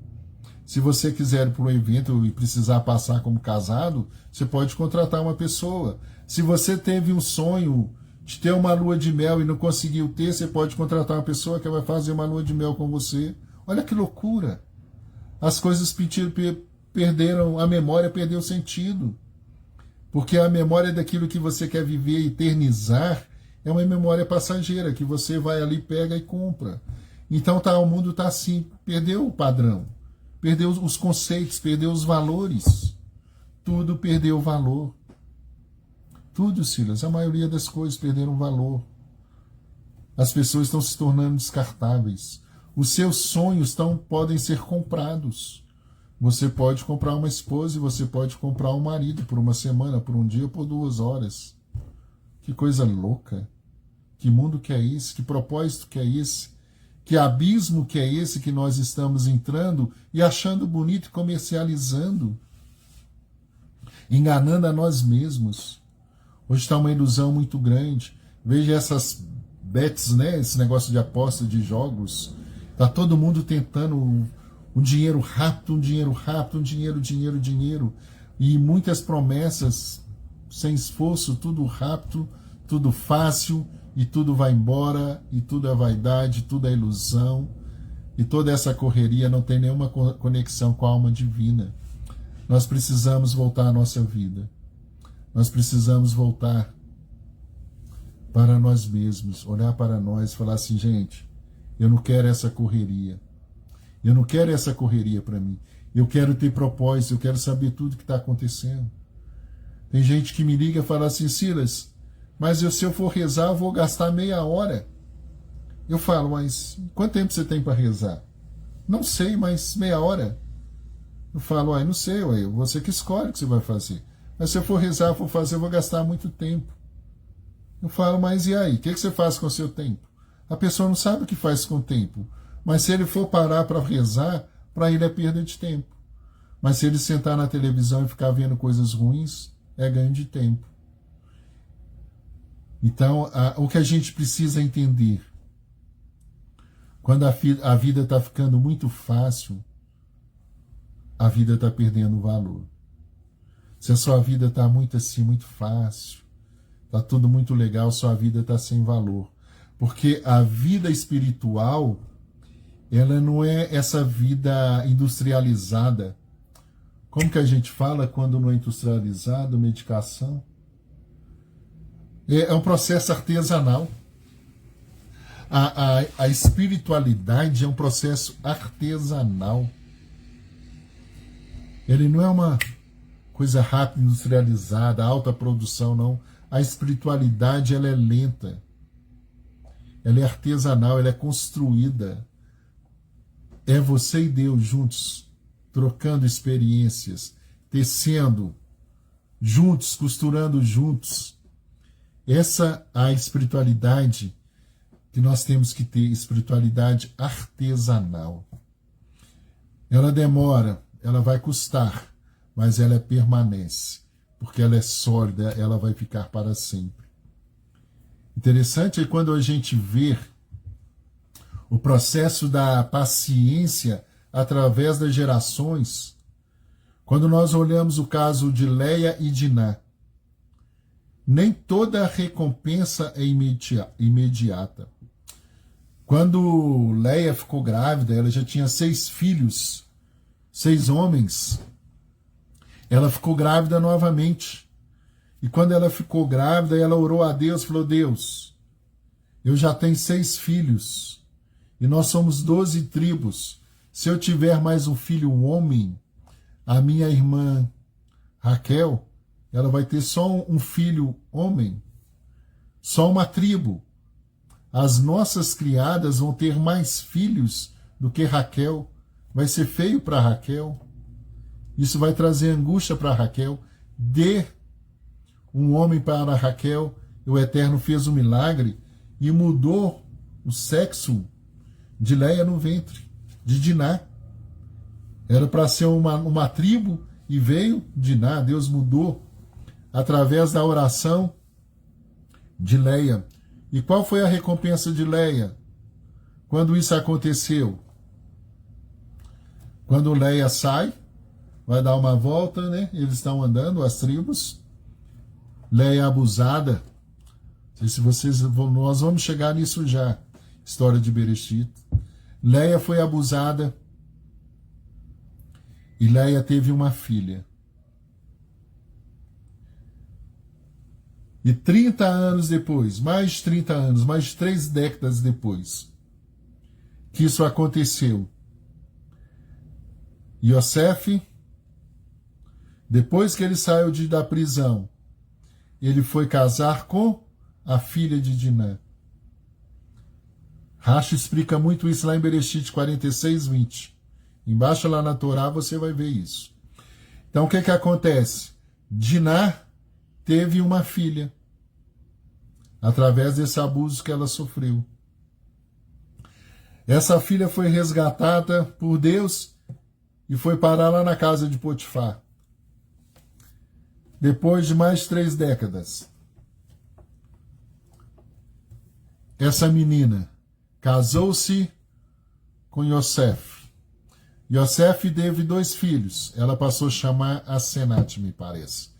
Se você quiser ir para um evento e precisar passar como casado, você pode contratar uma pessoa. Se você teve um sonho de ter uma lua de mel e não conseguiu ter, você pode contratar uma pessoa que vai fazer uma lua de mel com você. Olha que loucura! As coisas perderam, a memória perdeu o sentido. Porque a memória daquilo que você quer viver e eternizar é uma memória passageira, que você vai ali, pega e compra. Então o mundo está assim, perdeu o padrão. Perdeu os conceitos, perdeu os valores. Tudo perdeu valor. Tudo, Silas, a maioria das coisas perderam valor. As pessoas estão se tornando descartáveis. Os seus sonhos podem ser comprados. Você pode comprar uma esposa e você pode comprar um marido por 1 semana, por 1 dia ou por 2 horas. Que coisa louca. Que mundo que é esse? Que propósito que é esse? Que abismo que é esse que nós estamos entrando e achando bonito e comercializando, enganando a nós mesmos. Hoje está uma ilusão muito grande. Veja essas bets, né? Esse negócio de aposta de jogos. Está todo mundo tentando um dinheiro rápido, um dinheiro rápido, um dinheiro. E muitas promessas sem esforço, tudo rápido, tudo fácil. E tudo vai embora, e tudo é vaidade, tudo é ilusão, e toda essa correria não tem nenhuma conexão com a alma divina. Nós precisamos voltar à nossa vida. Nós precisamos voltar para nós mesmos, olhar para nós e falar assim, gente, eu não quero essa correria. Eu não quero essa correria para mim. Eu quero ter propósito, eu quero saber tudo o que está acontecendo. Tem gente que me liga e fala assim, Silas, mas se eu for rezar, eu vou gastar meia hora. Eu falo, mas quanto tempo você tem para rezar? Não sei, mas meia hora. Eu falo, não sei, você que escolhe o que você vai fazer. Mas se eu for rezar, eu vou gastar muito tempo. Eu falo, mas e aí? O que você faz com o seu tempo? A pessoa não sabe o que faz com o tempo. Mas se ele for parar para rezar, para ele é perda de tempo. Mas se ele sentar na televisão e ficar vendo coisas ruins, é ganho de tempo. Então, o que a gente precisa entender, quando a vida está ficando muito fácil, a vida está perdendo valor. Se a sua vida está muito assim, muito fácil, está tudo muito legal, sua vida está sem valor. Porque a vida espiritual, ela não é essa vida industrializada. Como que a gente fala quando não é industrializado, medicação? É um processo artesanal. A espiritualidade é um processo artesanal. Ele não é uma coisa rápida, industrializada, alta produção, não. A espiritualidade, ela é lenta. Ela é artesanal, ela é construída. É você e Deus juntos, trocando experiências, tecendo juntos, costurando juntos. Essa é a espiritualidade que nós temos que ter, espiritualidade artesanal. Ela demora, ela vai custar, mas ela permanece, porque ela é sólida, ela vai ficar para sempre. Interessante é quando a gente vê o processo da paciência através das gerações, quando nós olhamos o caso de Leia e Diná. nem toda recompensa é imediata. Quando Leia ficou grávida, ela já tinha 6 filhos, 6 homens. Ela ficou grávida novamente. E quando ela ficou grávida, ela orou a Deus, falou: Deus, eu já tenho 6 filhos, e nós somos 12 tribos. Se eu tiver mais um filho, um homem, a minha irmã Raquel, ela vai ter só um filho homem, só uma tribo. As nossas criadas vão ter mais filhos do que Raquel. Vai ser feio para Raquel. Isso vai trazer angústia para Raquel. Dê um homem para Raquel. O Eterno fez um milagre e mudou o sexo de Leia no ventre, de Diná. Era para ser uma tribo e veio Diná. Deus mudou através da oração de Leia. E qual foi a recompensa de Leia quando isso aconteceu? Quando Leia sai, vai dar uma volta, né? Eles estão andando, as tribos. Leia é abusada. Não sei se vocês nós vamos chegar nisso já. História de Bereshit. Leia foi abusada e Leia teve uma filha. E 30 anos depois, mais de 30 anos, mais de 3 décadas depois, que isso aconteceu, Yosef, depois que ele saiu da prisão, ele foi casar com a filha de Diná. Rashi explica muito isso lá em Bereshit 46, 20. Embaixo lá na Torá você vai ver isso. Então o que acontece? Diná teve uma filha através desse abuso que ela sofreu. Essa filha foi resgatada por Deus e foi parar lá na casa de Potifar. Depois de mais de 3 décadas, essa menina casou-se com Yosef. Yosef teve 2 filhos. Ela passou a chamar Asenat, me parece.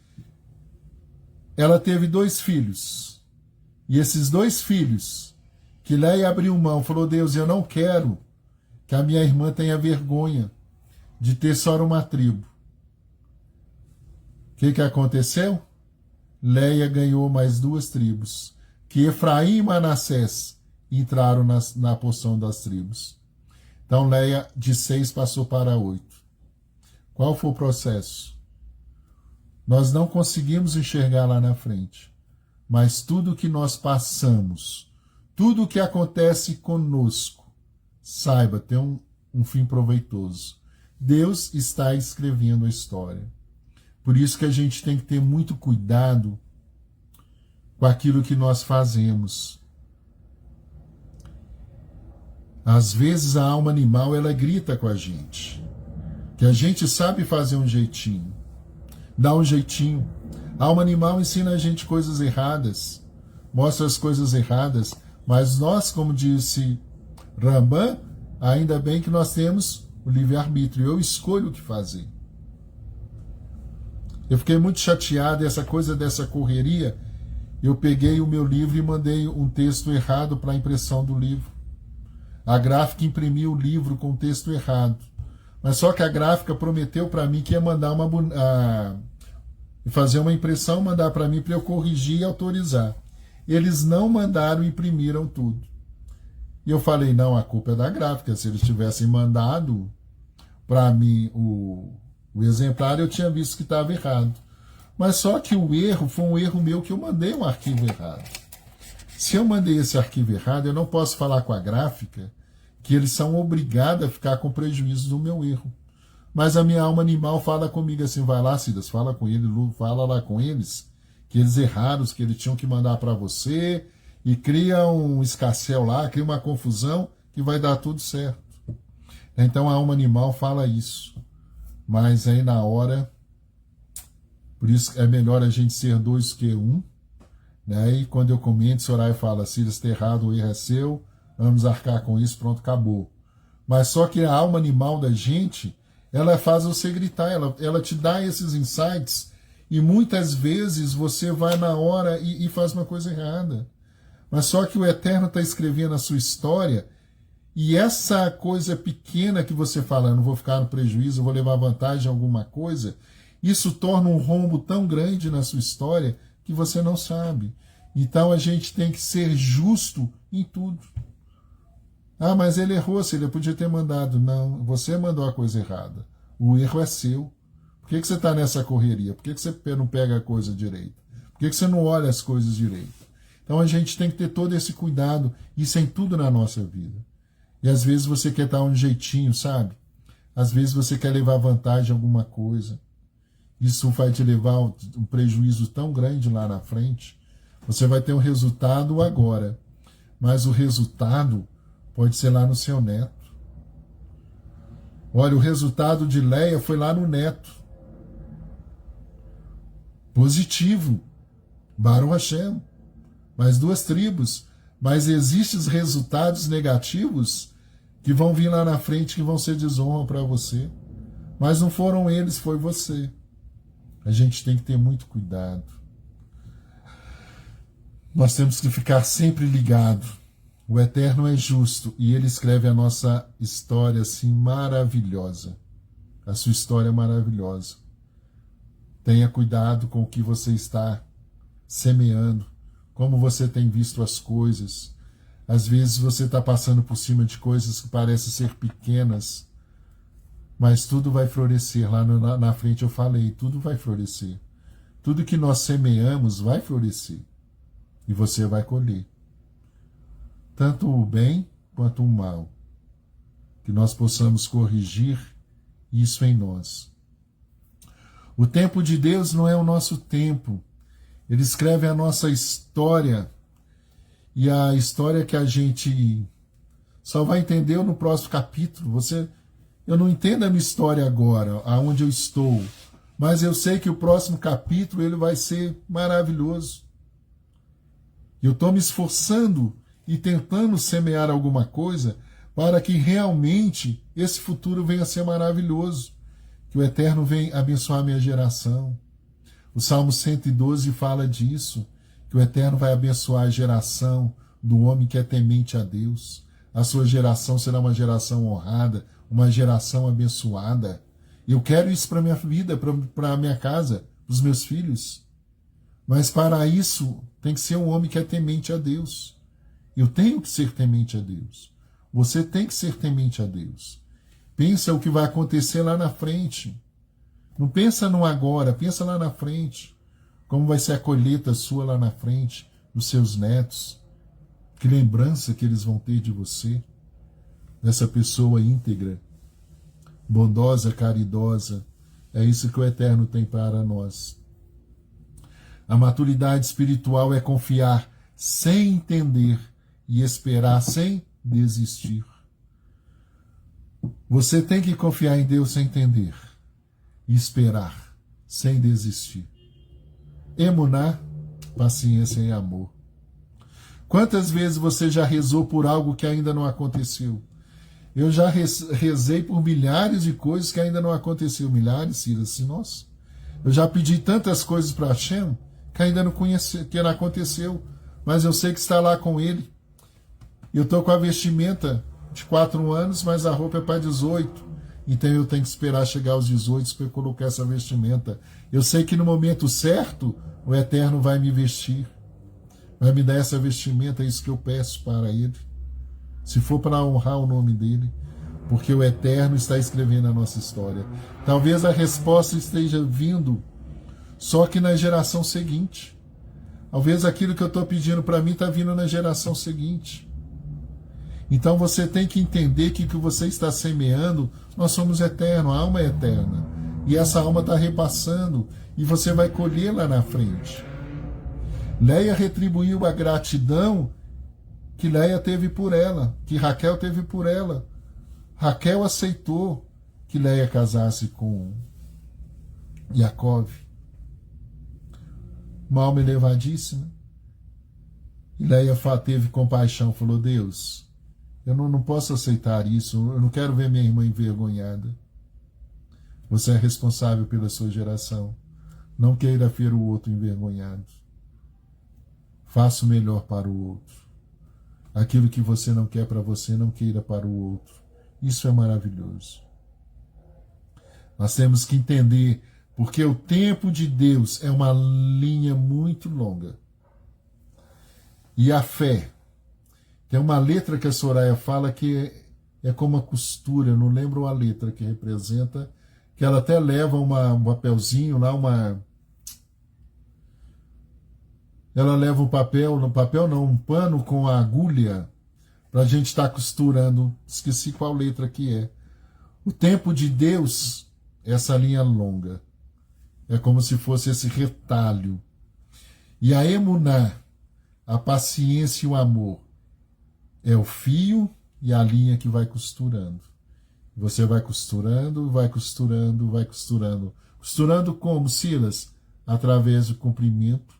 Ela teve 2 filhos. E esses 2 filhos, que Leia abriu mão, falou: Deus, eu não quero que a minha irmã tenha vergonha de ter só uma tribo. O que aconteceu? Leia ganhou mais 2 tribos, que Efraim e Manassés entraram na porção das tribos. Então Leia de 6 passou para 8. Qual foi o processo? Nós não conseguimos enxergar lá na frente, mas tudo que nós passamos, tudo que acontece conosco, saiba, tem um fim proveitoso. Deus está escrevendo a história. Por isso que a gente tem que ter muito cuidado com aquilo que nós fazemos. Às vezes a alma animal, ela grita com a gente, que a gente sabe fazer um jeitinho, dá um jeitinho. A alma animal ensina a gente coisas erradas, mostra as coisas erradas, mas nós, como disse Rambam, ainda bem que nós temos o livre-arbítrio. Eu escolho o que fazer. Eu fiquei muito chateado, essa coisa dessa correria. Eu peguei o meu livro e mandei um texto errado para a impressão do livro. A gráfica imprimiu o livro com o texto errado. Mas só que a gráfica prometeu para mim que ia mandar fazer uma impressão, mandar para mim para eu corrigir e autorizar. Eles não mandaram e imprimiram tudo. E eu falei: não, a culpa é da gráfica. Se eles tivessem mandado para mim o exemplar, eu tinha visto que estava errado. Mas só que o erro foi um erro meu, que eu mandei um arquivo errado. Se eu mandei esse arquivo errado, eu não posso falar com a gráfica que eles são obrigados a ficar com prejuízo do meu erro. Mas a minha alma animal fala comigo assim: vai lá, Cidas, fala com ele, Lu, fala lá com eles, que eles erraram, que eles tinham que mandar para você, e cria um escarcéu lá, cria uma confusão, que vai dar tudo certo. Então a alma animal fala isso. Mas aí na hora, por isso é melhor a gente ser 2 que 1, né? E quando eu comento, Soraya fala: Cidas, está errado, o erro é seu, vamos arcar com isso, pronto, acabou. Mas só que a alma animal da gente, ela faz você gritar, ela te dá esses insights E muitas vezes você vai na hora e faz uma coisa errada. Mas só que o Eterno está escrevendo a sua história, e essa coisa pequena que você fala, eu não vou ficar no prejuízo, eu vou levar vantagem em alguma coisa, isso torna um rombo tão grande na sua história que você não sabe. Então a gente tem que ser justo em tudo. Ah, mas ele errou, se ele podia ter mandado. Não, você mandou a coisa errada. O erro é seu. Por que você está nessa correria? Por que você não pega a coisa direito? Por que você não olha as coisas direito? Então a gente tem que ter todo esse cuidado, isso em tudo na nossa vida. E às vezes você quer dar um jeitinho, sabe? Às vezes você quer levar vantagem em alguma coisa. Isso vai te levar um prejuízo tão grande lá na frente. Você vai ter um resultado agora, mas o resultado pode ser lá no seu neto. Olha, o resultado de Leia foi lá no neto. Positivo. Baruch Hashem. Mais 2 tribos. Mas existem os resultados negativos que vão vir lá na frente, que vão ser desonra para você. Mas não foram eles, foi você. A gente tem que ter muito cuidado. Nós temos que ficar sempre ligado. O Eterno é justo e ele escreve a nossa história assim maravilhosa. A sua história é maravilhosa. Tenha cuidado com o que você está semeando, como você tem visto as coisas. Às vezes você está passando por cima de coisas que parecem ser pequenas, mas tudo vai florescer. Lá na frente eu falei, tudo vai florescer. Tudo que nós semeamos vai florescer. E você vai colher. Tanto o bem quanto o mal. Que nós possamos corrigir isso em nós. O tempo de Deus não é o nosso tempo. Ele escreve a nossa história. E a história que a gente só vai entender no próximo capítulo. Eu não entendo a minha história agora, aonde eu estou. Mas eu sei que o próximo capítulo ele vai ser maravilhoso. Eu estou me esforçando e tentando semear alguma coisa para que realmente esse futuro venha a ser maravilhoso. Que o Eterno venha abençoar a minha geração. O Salmo 112 fala disso, que o Eterno vai abençoar a geração do homem que é temente a Deus. A sua geração será uma geração honrada, uma geração abençoada. Eu quero isso para a minha vida, para a minha casa, para os meus filhos. Mas para isso tem que ser um homem que é temente a Deus. Eu tenho que ser temente a Deus. Você tem que ser temente a Deus. Pensa o que vai acontecer lá na frente. Não pensa no agora, pensa lá na frente. Como vai ser a colheita sua lá na frente, dos seus netos. Que lembrança que eles vão ter de você. Dessa pessoa íntegra, bondosa, caridosa. É isso que o Eterno tem para nós. A maturidade espiritual é confiar sem entender e esperar sem desistir. Você tem que confiar em Deus sem entender e esperar sem desistir. Emuná, paciência e amor. Quantas vezes você já rezou por algo que ainda não aconteceu? Eu já rezei por milhares de coisas que ainda não aconteceu. Milhares, Silas, assim, nossa. Eu já pedi tantas coisas para Hashem que ainda não conheci, que não aconteceu. Mas eu sei que está lá com ele. Eu estou com a vestimenta de 4 anos, mas a roupa é para 18. Então eu tenho que esperar chegar aos 18 para eu colocar essa vestimenta. Eu sei que no momento certo, o Eterno vai me vestir. Vai me dar essa vestimenta, é isso que eu peço para ele. Se for para honrar o nome dele, porque o Eterno está escrevendo a nossa história. Talvez a resposta esteja vindo só que na geração seguinte. Talvez aquilo que eu estou pedindo para mim está vindo na geração seguinte. Então você tem que entender que o que você está semeando, nós somos eternos, a alma é eterna. E essa alma está repassando e você vai colher lá na frente. Leia retribuiu a gratidão que Leia teve por ela, que Raquel teve por ela. Raquel aceitou que Leia casasse com Jacó. Uma alma elevadíssima. E Leia teve compaixão, falou, Deus, eu não posso aceitar isso, eu não quero ver minha irmã envergonhada. Você é responsável pela sua geração. Não queira ver o outro envergonhado. Faça o melhor para o outro. Aquilo que você não quer para você, não queira para o outro. Isso é maravilhoso. Nós temos que entender, porque o tempo de Deus é uma linha muito longa. E a fé, tem uma letra que a Soraya fala que é como uma costura, eu não lembro a letra que representa, que ela até leva um papelzinho lá, ela leva um um pano com a agulha, para a gente estar costurando, esqueci qual letra que é. O tempo de Deus, essa linha longa, é como se fosse esse retalho. E a emuná, a paciência e o amor, é o fio e a linha que vai costurando. Você vai costurando, vai costurando, vai costurando. Costurando como, Silas? Através do cumprimento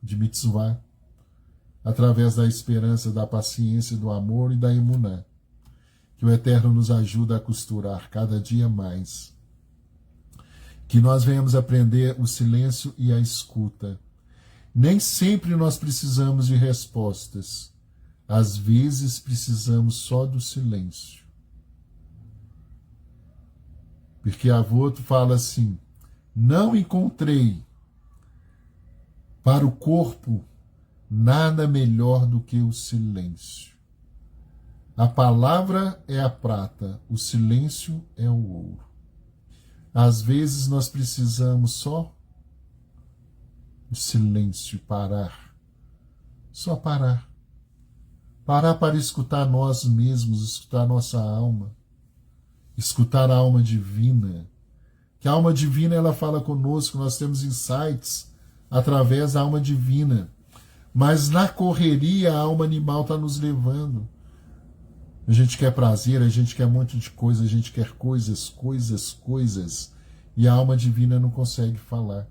de mitzvah, através da esperança, da paciência, do amor e da emuná. Que o Eterno nos ajuda a costurar cada dia mais. Que nós venhamos aprender o silêncio e a escuta. Nem sempre nós precisamos de respostas. Às vezes precisamos só do silêncio. Porque Avoto fala assim: não encontrei para o corpo nada melhor do que o silêncio. A palavra é a prata, o silêncio é o ouro. Às vezes nós precisamos só do silêncio, parar. Só parar. Parar para escutar nós mesmos, escutar nossa alma, escutar a alma divina. Que a alma divina, ela fala conosco, nós temos insights através da alma divina. Mas na correria a alma animal está nos levando. A gente quer prazer, a gente quer um monte de coisa, a gente quer coisas. E a alma divina não consegue falar.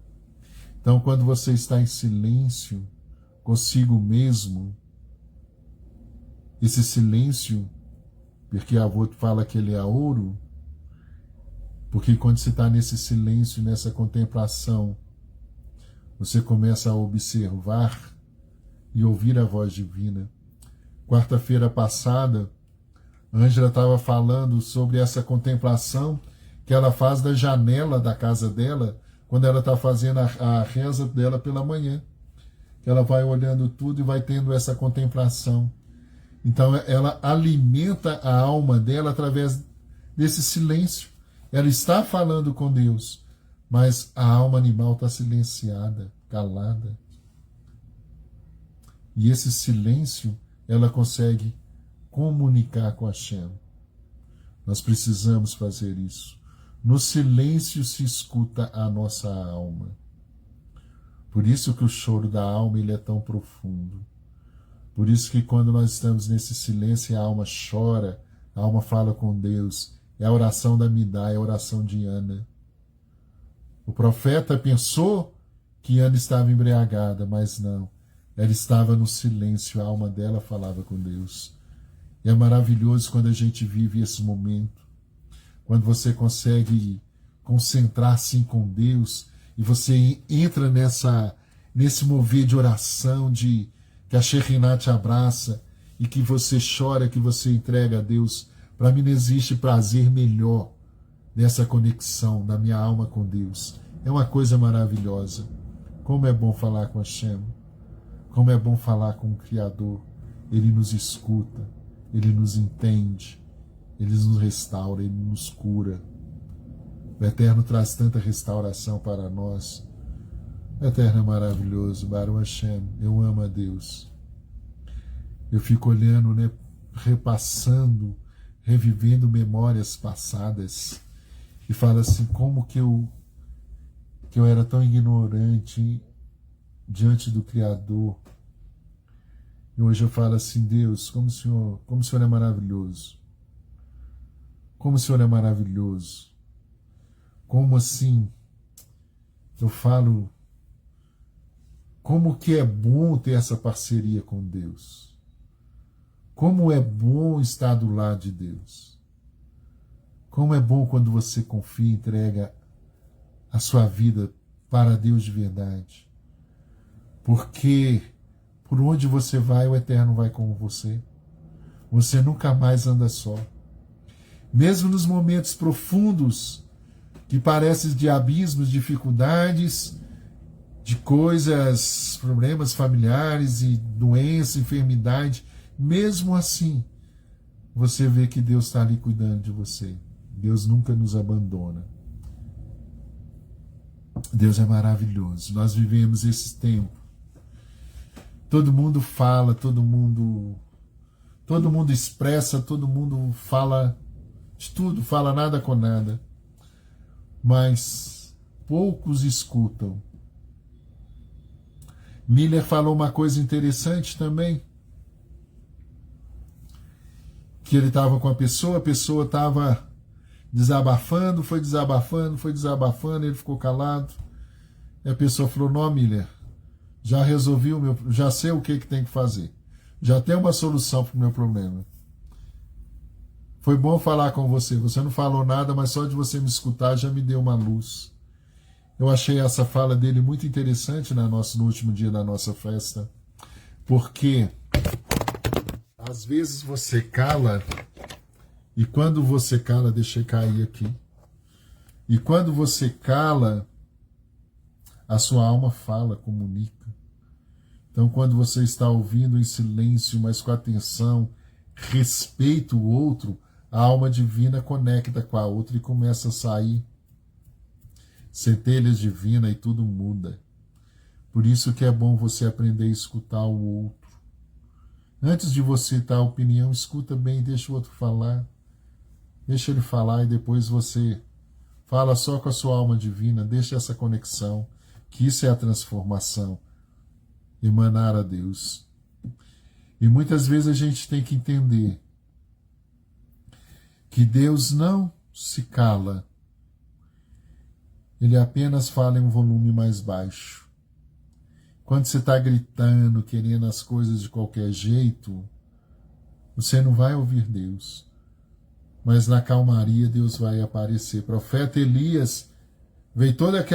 Então, quando você está em silêncio consigo mesmo, esse silêncio, porque a avó fala que ele é ouro, porque quando você está nesse silêncio, nessa contemplação, você começa a observar e ouvir a voz divina. Quarta-feira passada, Ângela estava falando sobre essa contemplação que ela faz da janela da casa dela, quando ela está fazendo a reza dela pela manhã. Que ela vai olhando tudo e vai tendo essa contemplação. Então ela alimenta a alma dela através desse silêncio. Ela está falando com Deus, mas a alma animal está silenciada, calada. E esse silêncio ela consegue comunicar com Hashem. Nós precisamos fazer isso. No silêncio se escuta a nossa alma. Por isso que o choro da alma ele é tão profundo. Por isso que quando nós estamos nesse silêncio, a alma chora, a alma fala com Deus. É a oração da Midá, é a oração de Ana. O profeta pensou que Ana estava embriagada, mas não. Ela estava no silêncio, a alma dela falava com Deus. E é maravilhoso quando a gente vive esse momento. Quando você consegue concentrar assim com Deus e você entra nesse mover de oração, que a Shekhinah te abraça e que você chora, que você entrega a Deus. Para mim não existe prazer melhor nessa conexão da minha alma com Deus. É uma coisa maravilhosa. Como é bom falar com Hashem. Como é bom falar com o Criador. Ele nos escuta, Ele nos entende, Ele nos restaura, Ele nos cura. O Eterno traz tanta restauração para nós. O Eterno é maravilhoso, Baruch Hashem. Eu amo a Deus. Eu fico olhando, repassando, revivendo memórias passadas e falo assim, como que eu era tão ignorante diante do Criador. E hoje eu falo assim, Deus, como o Senhor é maravilhoso. Como o Senhor é maravilhoso. Como assim, eu falo, como que é bom ter essa parceria com Deus. Como é bom estar do lado de Deus. Como é bom quando você confia e entrega a sua vida para Deus de verdade. Porque por onde você vai, o Eterno vai com você. Você nunca mais anda só. Mesmo nos momentos profundos, que parecem de abismos, dificuldades, de coisas, problemas familiares e doença, enfermidade, mesmo assim, você vê que Deus está ali cuidando de você. Deus nunca nos abandona. Deus é maravilhoso. Nós vivemos esse tempo. Todo mundo fala, todo mundo expressa, todo mundo fala de tudo, fala nada com nada. Mas poucos escutam. Miller falou uma coisa interessante também, que ele estava com a pessoa estava desabafando, foi desabafando, ele ficou calado. E a pessoa falou: não, Miller, já resolvi já sei o que tem que fazer. Já tem uma solução para o meu problema. Foi bom falar com você. Você não falou nada, mas só de você me escutar já me deu uma luz. Eu achei essa fala dele muito interessante no último dia da nossa festa, porque às vezes você cala, e quando você cala, deixa eu cair aqui, e quando você cala, a sua alma fala, comunica. Então, quando você está ouvindo em silêncio, mas com atenção, respeita o outro, a alma divina conecta com a outra e começa a sair centelhas divinas e tudo muda. Por isso que é bom você aprender a escutar o outro. Antes de você dar opinião, escuta bem, deixa o outro falar. Deixa ele falar e depois você fala só com a sua alma divina, deixa essa conexão, que isso é a transformação. Emanar a Deus. E muitas vezes a gente tem que entender que Deus não se cala. Ele apenas fala em um volume mais baixo. Quando você está gritando, querendo as coisas de qualquer jeito, você não vai ouvir Deus. Mas na calmaria Deus vai aparecer. Profeta Elias, veio toda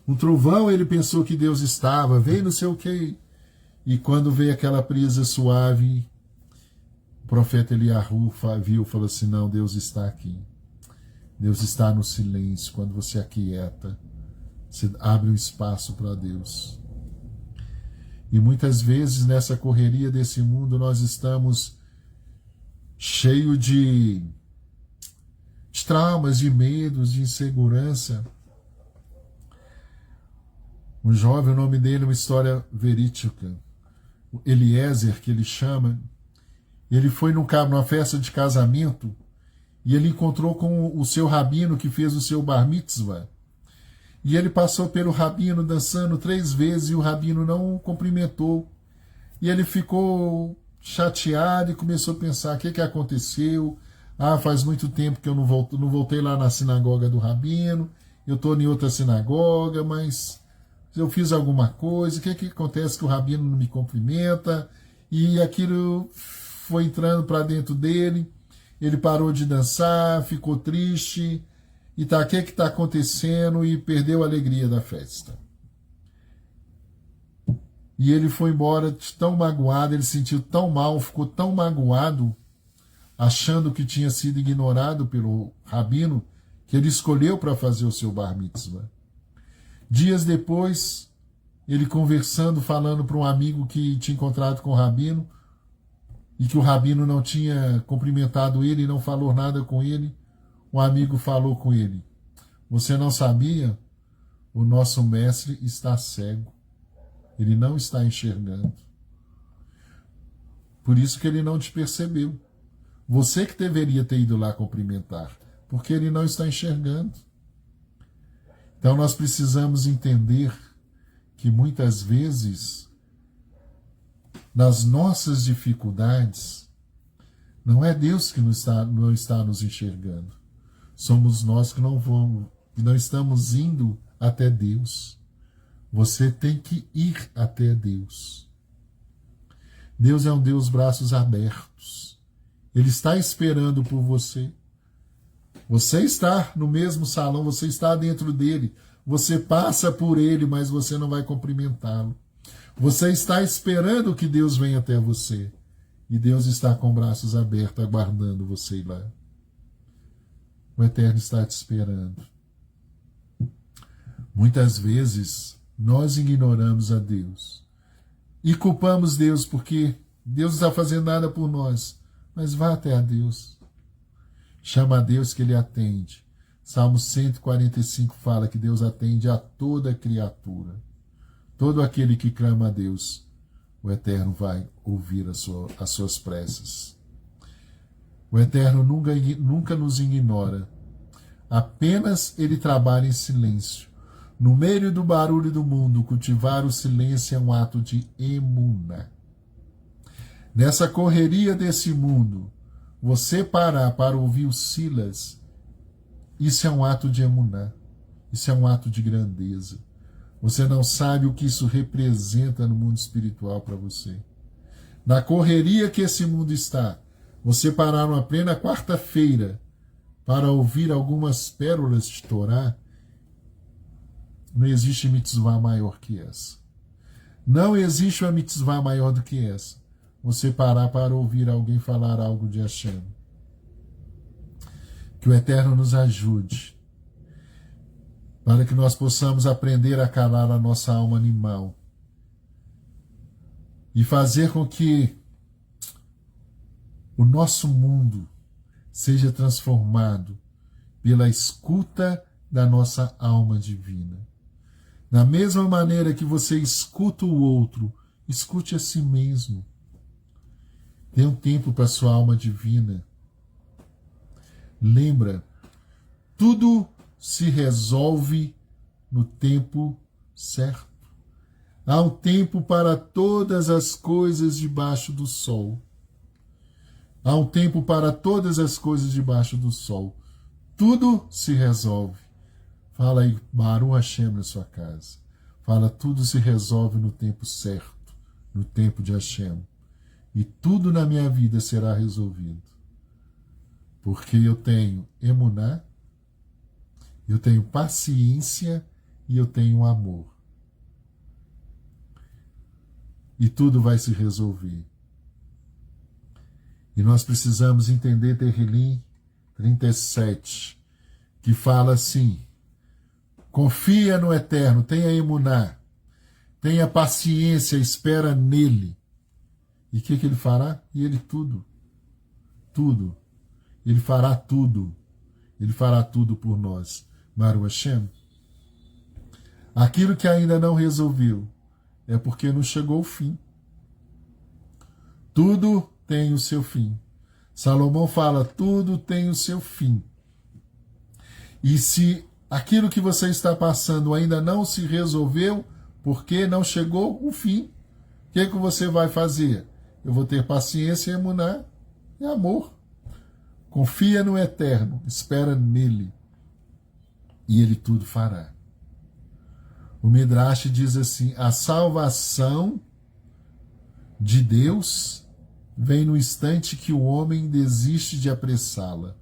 um trovão, ele pensou que Deus estava, veio não sei o que. E quando veio aquela brisa suave, o profeta Eliahu viu e falou assim: não, Deus está aqui. Deus está no silêncio. Quando você aquieta, você abre um espaço para Deus. E muitas vezes nessa correria desse mundo nós estamos cheios de traumas, de medos, de insegurança. Um jovem, o nome dele é uma história verídica, Eliezer, que ele chama, ele foi numa festa de casamento e ele encontrou com o seu rabino que fez o seu bar mitzvah. E ele passou pelo rabino dançando 3 vezes e o rabino não o cumprimentou. E ele ficou chateado e começou a pensar: o que aconteceu? Faz muito tempo que eu não voltei lá na sinagoga do rabino, eu estou em outra sinagoga, mas eu fiz alguma coisa, o que acontece que o rabino não me cumprimenta? E aquilo foi entrando para dentro dele, ele parou de dançar, ficou triste, e o que está acontecendo? E perdeu a alegria da festa. E ele foi embora tão magoado, ele se sentiu tão mal, ficou tão magoado, achando que tinha sido ignorado pelo rabino, que ele escolheu para fazer o seu bar mitzvah. Dias depois, ele conversando, falando para um amigo que tinha encontrado com o rabino, e que o rabino não tinha cumprimentado ele e não falou nada com ele, o amigo falou com ele: você não sabia? O nosso mestre está cego. Ele não está enxergando. Por isso que ele não te percebeu. Você que deveria ter ido lá cumprimentar, porque ele não está enxergando. Então nós precisamos entender que muitas vezes, nas nossas dificuldades, não é Deus que não está nos enxergando. Somos nós que não estamos indo até Deus. Você tem que ir até Deus. Deus é um Deus braços abertos. Ele está esperando por você. Você está no mesmo salão, você está dentro dele. você passa por ele, mas você não vai cumprimentá-lo. Você está esperando que Deus venha até você. E Deus está com braços abertos, aguardando você ir lá. O Eterno está te esperando. Muitas vezes, nós ignoramos a Deus. E culpamos Deus porque Deus não está fazendo nada por nós. Mas vá até a Deus. Chama a Deus que Ele atende. Salmo 145 fala que Deus atende a toda criatura. Todo aquele que clama a Deus, o Eterno vai ouvir as suas preces. O Eterno nunca nos ignora. Apenas Ele trabalha em silêncio. No meio do barulho do mundo, cultivar o silêncio é um ato de emuná. Nessa correria desse mundo, você parar para ouvir o Silas, isso é um ato de emuná. Isso é um ato de grandeza. Você não sabe o que isso representa no mundo espiritual para você. Na correria que esse mundo está, você parar uma plena quarta-feira para ouvir algumas pérolas de Torá, não existe mitzvah maior que essa. Não existe uma mitzvah maior do que essa. Você parar para ouvir alguém falar algo de Hashem. Que o Eterno nos ajude, para que nós possamos aprender a calar a nossa alma animal e fazer com que o nosso mundo seja transformado pela escuta da nossa alma divina. Da mesma maneira que você escuta o outro, escute a si mesmo. Dê um tempo para a sua alma divina. Lembra, tudo se resolve no tempo certo. Há um tempo para todas as coisas debaixo do sol. Há um tempo para todas as coisas debaixo do sol. Tudo se resolve. Fala aí, Baruch Hashem na sua casa. Fala, tudo se resolve no tempo certo, no tempo de Hashem. E tudo na minha vida será resolvido. Porque eu tenho emuná, eu tenho paciência e eu tenho amor. E tudo vai se resolver. E nós precisamos entender Terrilim 37, que fala assim: confia no Eterno, tenha emuná, tenha paciência, espera nele. E o que ele fará? E ele tudo. Ele fará tudo. Ele fará tudo por nós. Baruch Hashem. Aquilo que ainda não resolveu é porque não chegou o fim. Tudo tem o seu fim. Salomão fala, tudo tem o seu fim. E se aquilo que você está passando ainda não se resolveu, porque não chegou o fim, o que você vai fazer? Eu vou ter paciência, emuná e amor. Confia no Eterno, espera nele, e ele tudo fará. O Midrash diz assim: a salvação de Deus vem no instante que o homem desiste de apressá-la.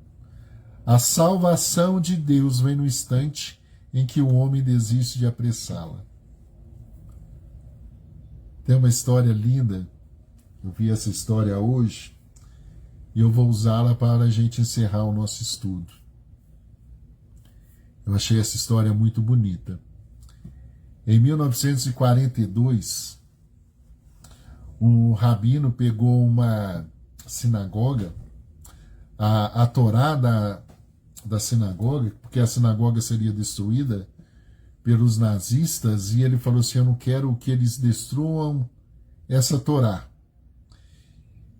A salvação de Deus vem no instante em que o homem desiste de apressá-la. Tem uma história linda, eu vi essa história hoje, e eu vou usá-la para a gente encerrar o nosso estudo. Eu achei essa história muito bonita. Em 1942, um rabino pegou uma sinagoga, a Torá da sinagoga, porque a sinagoga seria destruída pelos nazistas, e ele falou assim: eu não quero que eles destruam essa Torá.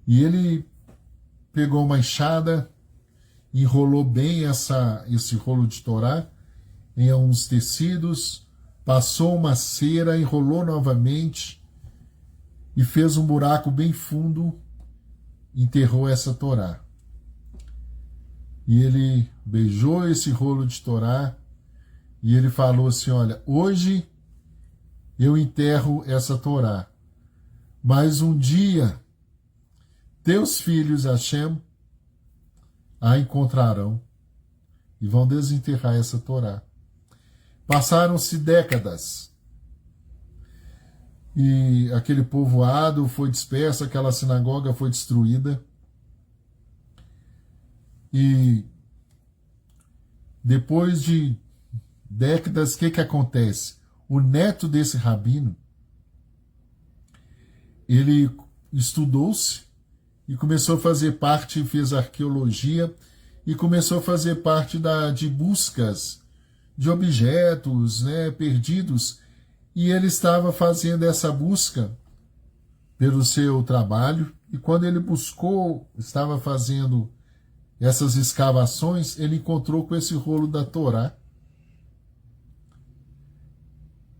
E ele pegou uma enxada, enrolou bem esse rolo de Torá em uns tecidos, passou uma cera, enrolou novamente e fez um buraco bem fundo, enterrou essa Torá. E ele beijou esse rolo de Torá e ele falou assim: olha, hoje eu enterro essa Torá, mas um dia teus filhos, Hashem, a encontrarão e vão desenterrar essa Torá. Passaram-se décadas e aquele povoado foi disperso, aquela sinagoga foi destruída. E depois de décadas, o que acontece? O neto desse rabino, ele estudou-se e começou a fazer parte, fez arqueologia e começou a fazer parte de buscas de objetos, né, perdidos. E ele estava fazendo essa busca pelo seu trabalho. E quando ele buscou, estava fazendo essas escavações, ele encontrou com esse rolo da Torá.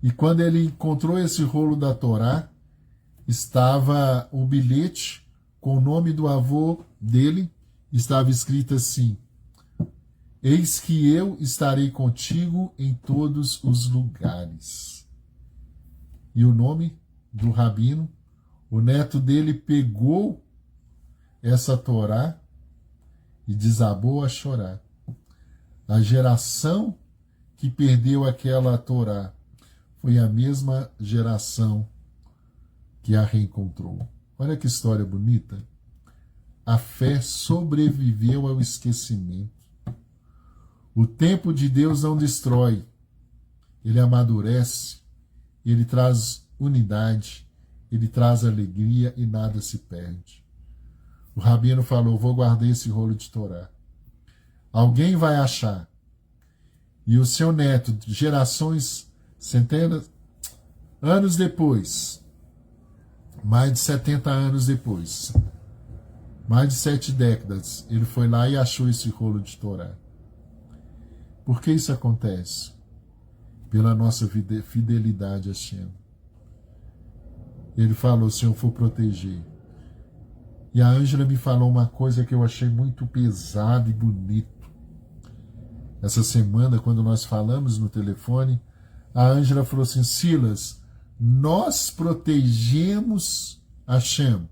E quando ele encontrou esse rolo da Torá, estava o bilhete com o nome do avô dele, estava escrito assim: eis que eu estarei contigo em todos os lugares. E o nome do rabino, o neto dele pegou essa Torá e desabou a chorar. A geração que perdeu aquela Torá foi a mesma geração que a reencontrou. Olha que história bonita. A fé sobreviveu ao esquecimento. O tempo de Deus não destrói, ele amadurece, ele traz unidade, ele traz alegria e nada se perde. O rabino falou: vou guardar esse rolo de Torá. Alguém vai achar. E o seu neto, gerações, centenas, anos depois, mais de 70 anos depois, mais de 7 décadas, ele foi lá e achou esse rolo de Torá. Por que isso acontece? Pela nossa fidelidade a Hashem. Ele falou: se eu for proteger. E a Ângela me falou uma coisa que eu achei muito pesado e bonito. Essa semana, quando nós falamos no telefone, a Ângela falou assim: Silas, nós protegemos Hashem.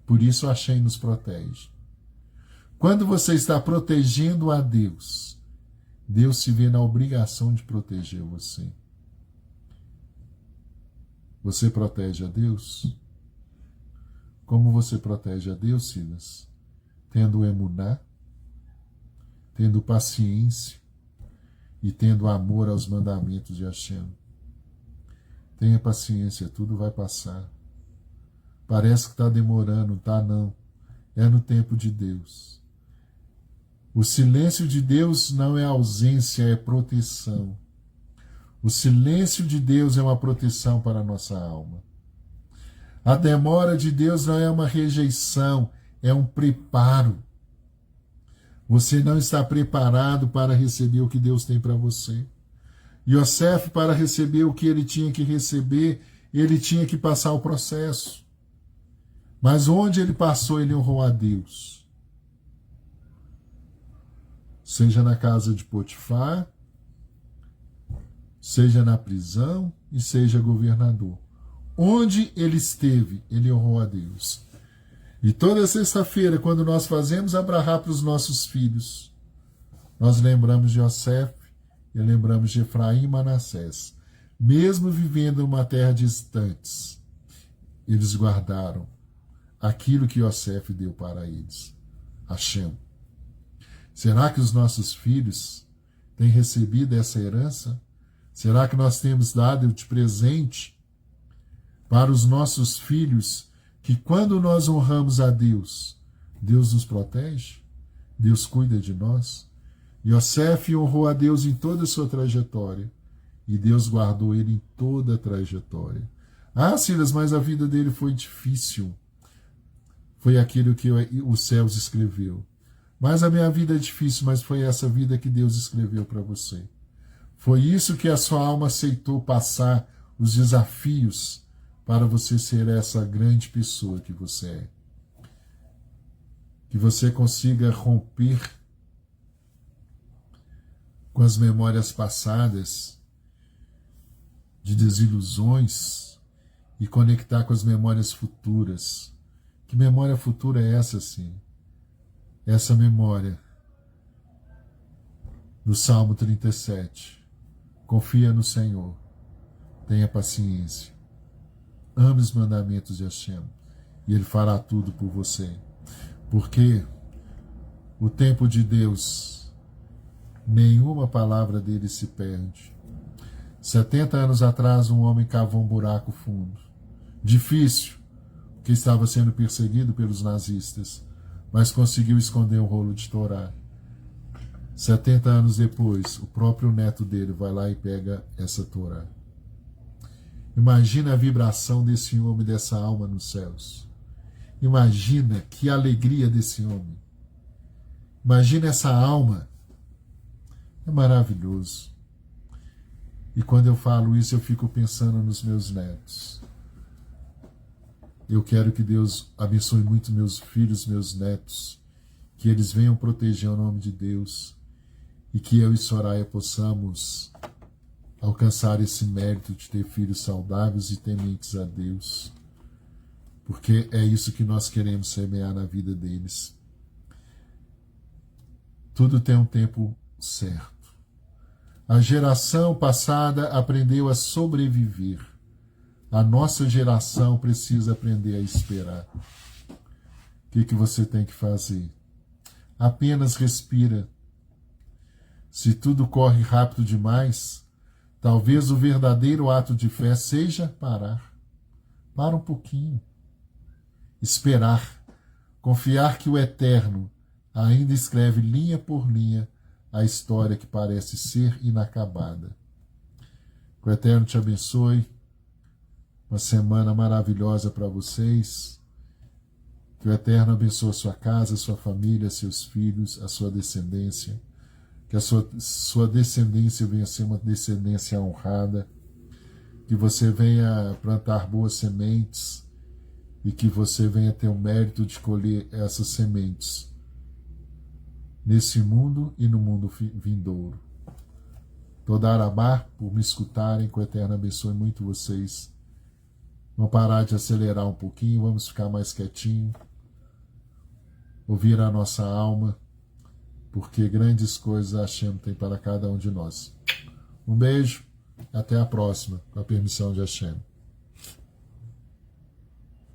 Por isso Hashem nos protege. Quando você está protegendo a Deus, Deus se vê na obrigação de proteger você. Você protege a Deus? Como você protege a Deus, Silas? Tendo emuná, tendo paciência e tendo amor aos mandamentos de Hashem. Tenha paciência, tudo vai passar. Parece que está demorando, tá? Não. É no tempo de Deus. O silêncio de Deus não é ausência, é proteção. O silêncio de Deus é uma proteção para a nossa alma. A demora de Deus não é uma rejeição, é um preparo. Você não está preparado para receber o que Deus tem para você. Yosef, para receber o que ele tinha que receber, ele tinha que passar o processo. Mas onde ele passou, ele honrou a Deus. Seja na casa de Potifar, seja na prisão e seja governador. Onde ele esteve, ele honrou a Deus. E toda sexta-feira, quando nós fazemos abrahá para os nossos filhos, nós lembramos de Yosef e lembramos de Efraim e Manassés. Mesmo vivendo em uma terra distantes, eles guardaram aquilo que Yosef deu para eles, Hashem. Será que os nossos filhos têm recebido essa herança? Será que nós temos dado de presente para os nossos filhos que quando nós honramos a Deus, Deus nos protege? Deus cuida de nós? Yosef honrou a Deus em toda a sua trajetória e Deus guardou ele em toda a trajetória. Ah, Silas, mas a vida dele foi difícil. Foi aquilo que os céus escreveu. Mas a minha vida é difícil, mas foi essa vida que Deus escreveu para você. Foi isso que a sua alma aceitou passar, os desafios, para você ser essa grande pessoa que você é. Que você consiga romper com as memórias passadas de desilusões e conectar com as memórias futuras. Que memória futura é essa, sim? Essa memória do Salmo 37. Confia no Senhor. Tenha paciência. Ame os mandamentos de Hashem. E Ele fará tudo por você. Porque o tempo de Deus, nenhuma palavra dele se perde. 70 anos atrás, um homem cavou um buraco fundo. Difícil, porque estava sendo perseguido pelos nazistas, mas conseguiu esconder um rolo de Torá. 70 anos depois, o próprio neto dele vai lá e pega essa Torá. Imagina a vibração desse homem, dessa alma nos céus. Imagina que alegria desse homem. Imagina essa alma. É maravilhoso. E quando eu falo isso, eu fico pensando nos meus netos. Eu quero que Deus abençoe muito meus filhos, meus netos, que eles venham proteger o nome de Deus e que eu e Soraya possamos alcançar esse mérito de ter filhos saudáveis e tementes a Deus, porque é isso que nós queremos semear na vida deles. Tudo tem um tempo certo. A geração passada aprendeu a sobreviver. A nossa geração precisa aprender a esperar. O que você tem que fazer? Apenas respira. Se tudo corre rápido demais, talvez o verdadeiro ato de fé seja parar. Para um pouquinho. Esperar. Confiar que o Eterno ainda escreve linha por linha a história que parece ser inacabada. Que o Eterno te abençoe. Uma semana maravilhosa para vocês. Que o Eterno abençoe a sua casa, a sua família, seus filhos, a sua descendência. Que a sua descendência venha ser uma descendência honrada. Que você venha plantar boas sementes e que você venha ter o mérito de colher essas sementes nesse mundo e no mundo vindouro. Todarabá, por me escutarem, que o Eterno abençoe muito vocês. Vamos parar de acelerar um pouquinho, vamos ficar mais quietinho, ouvir a nossa alma, porque grandes coisas a Hashem tem para cada um de nós. Um beijo, até a próxima, com a permissão de Hashem.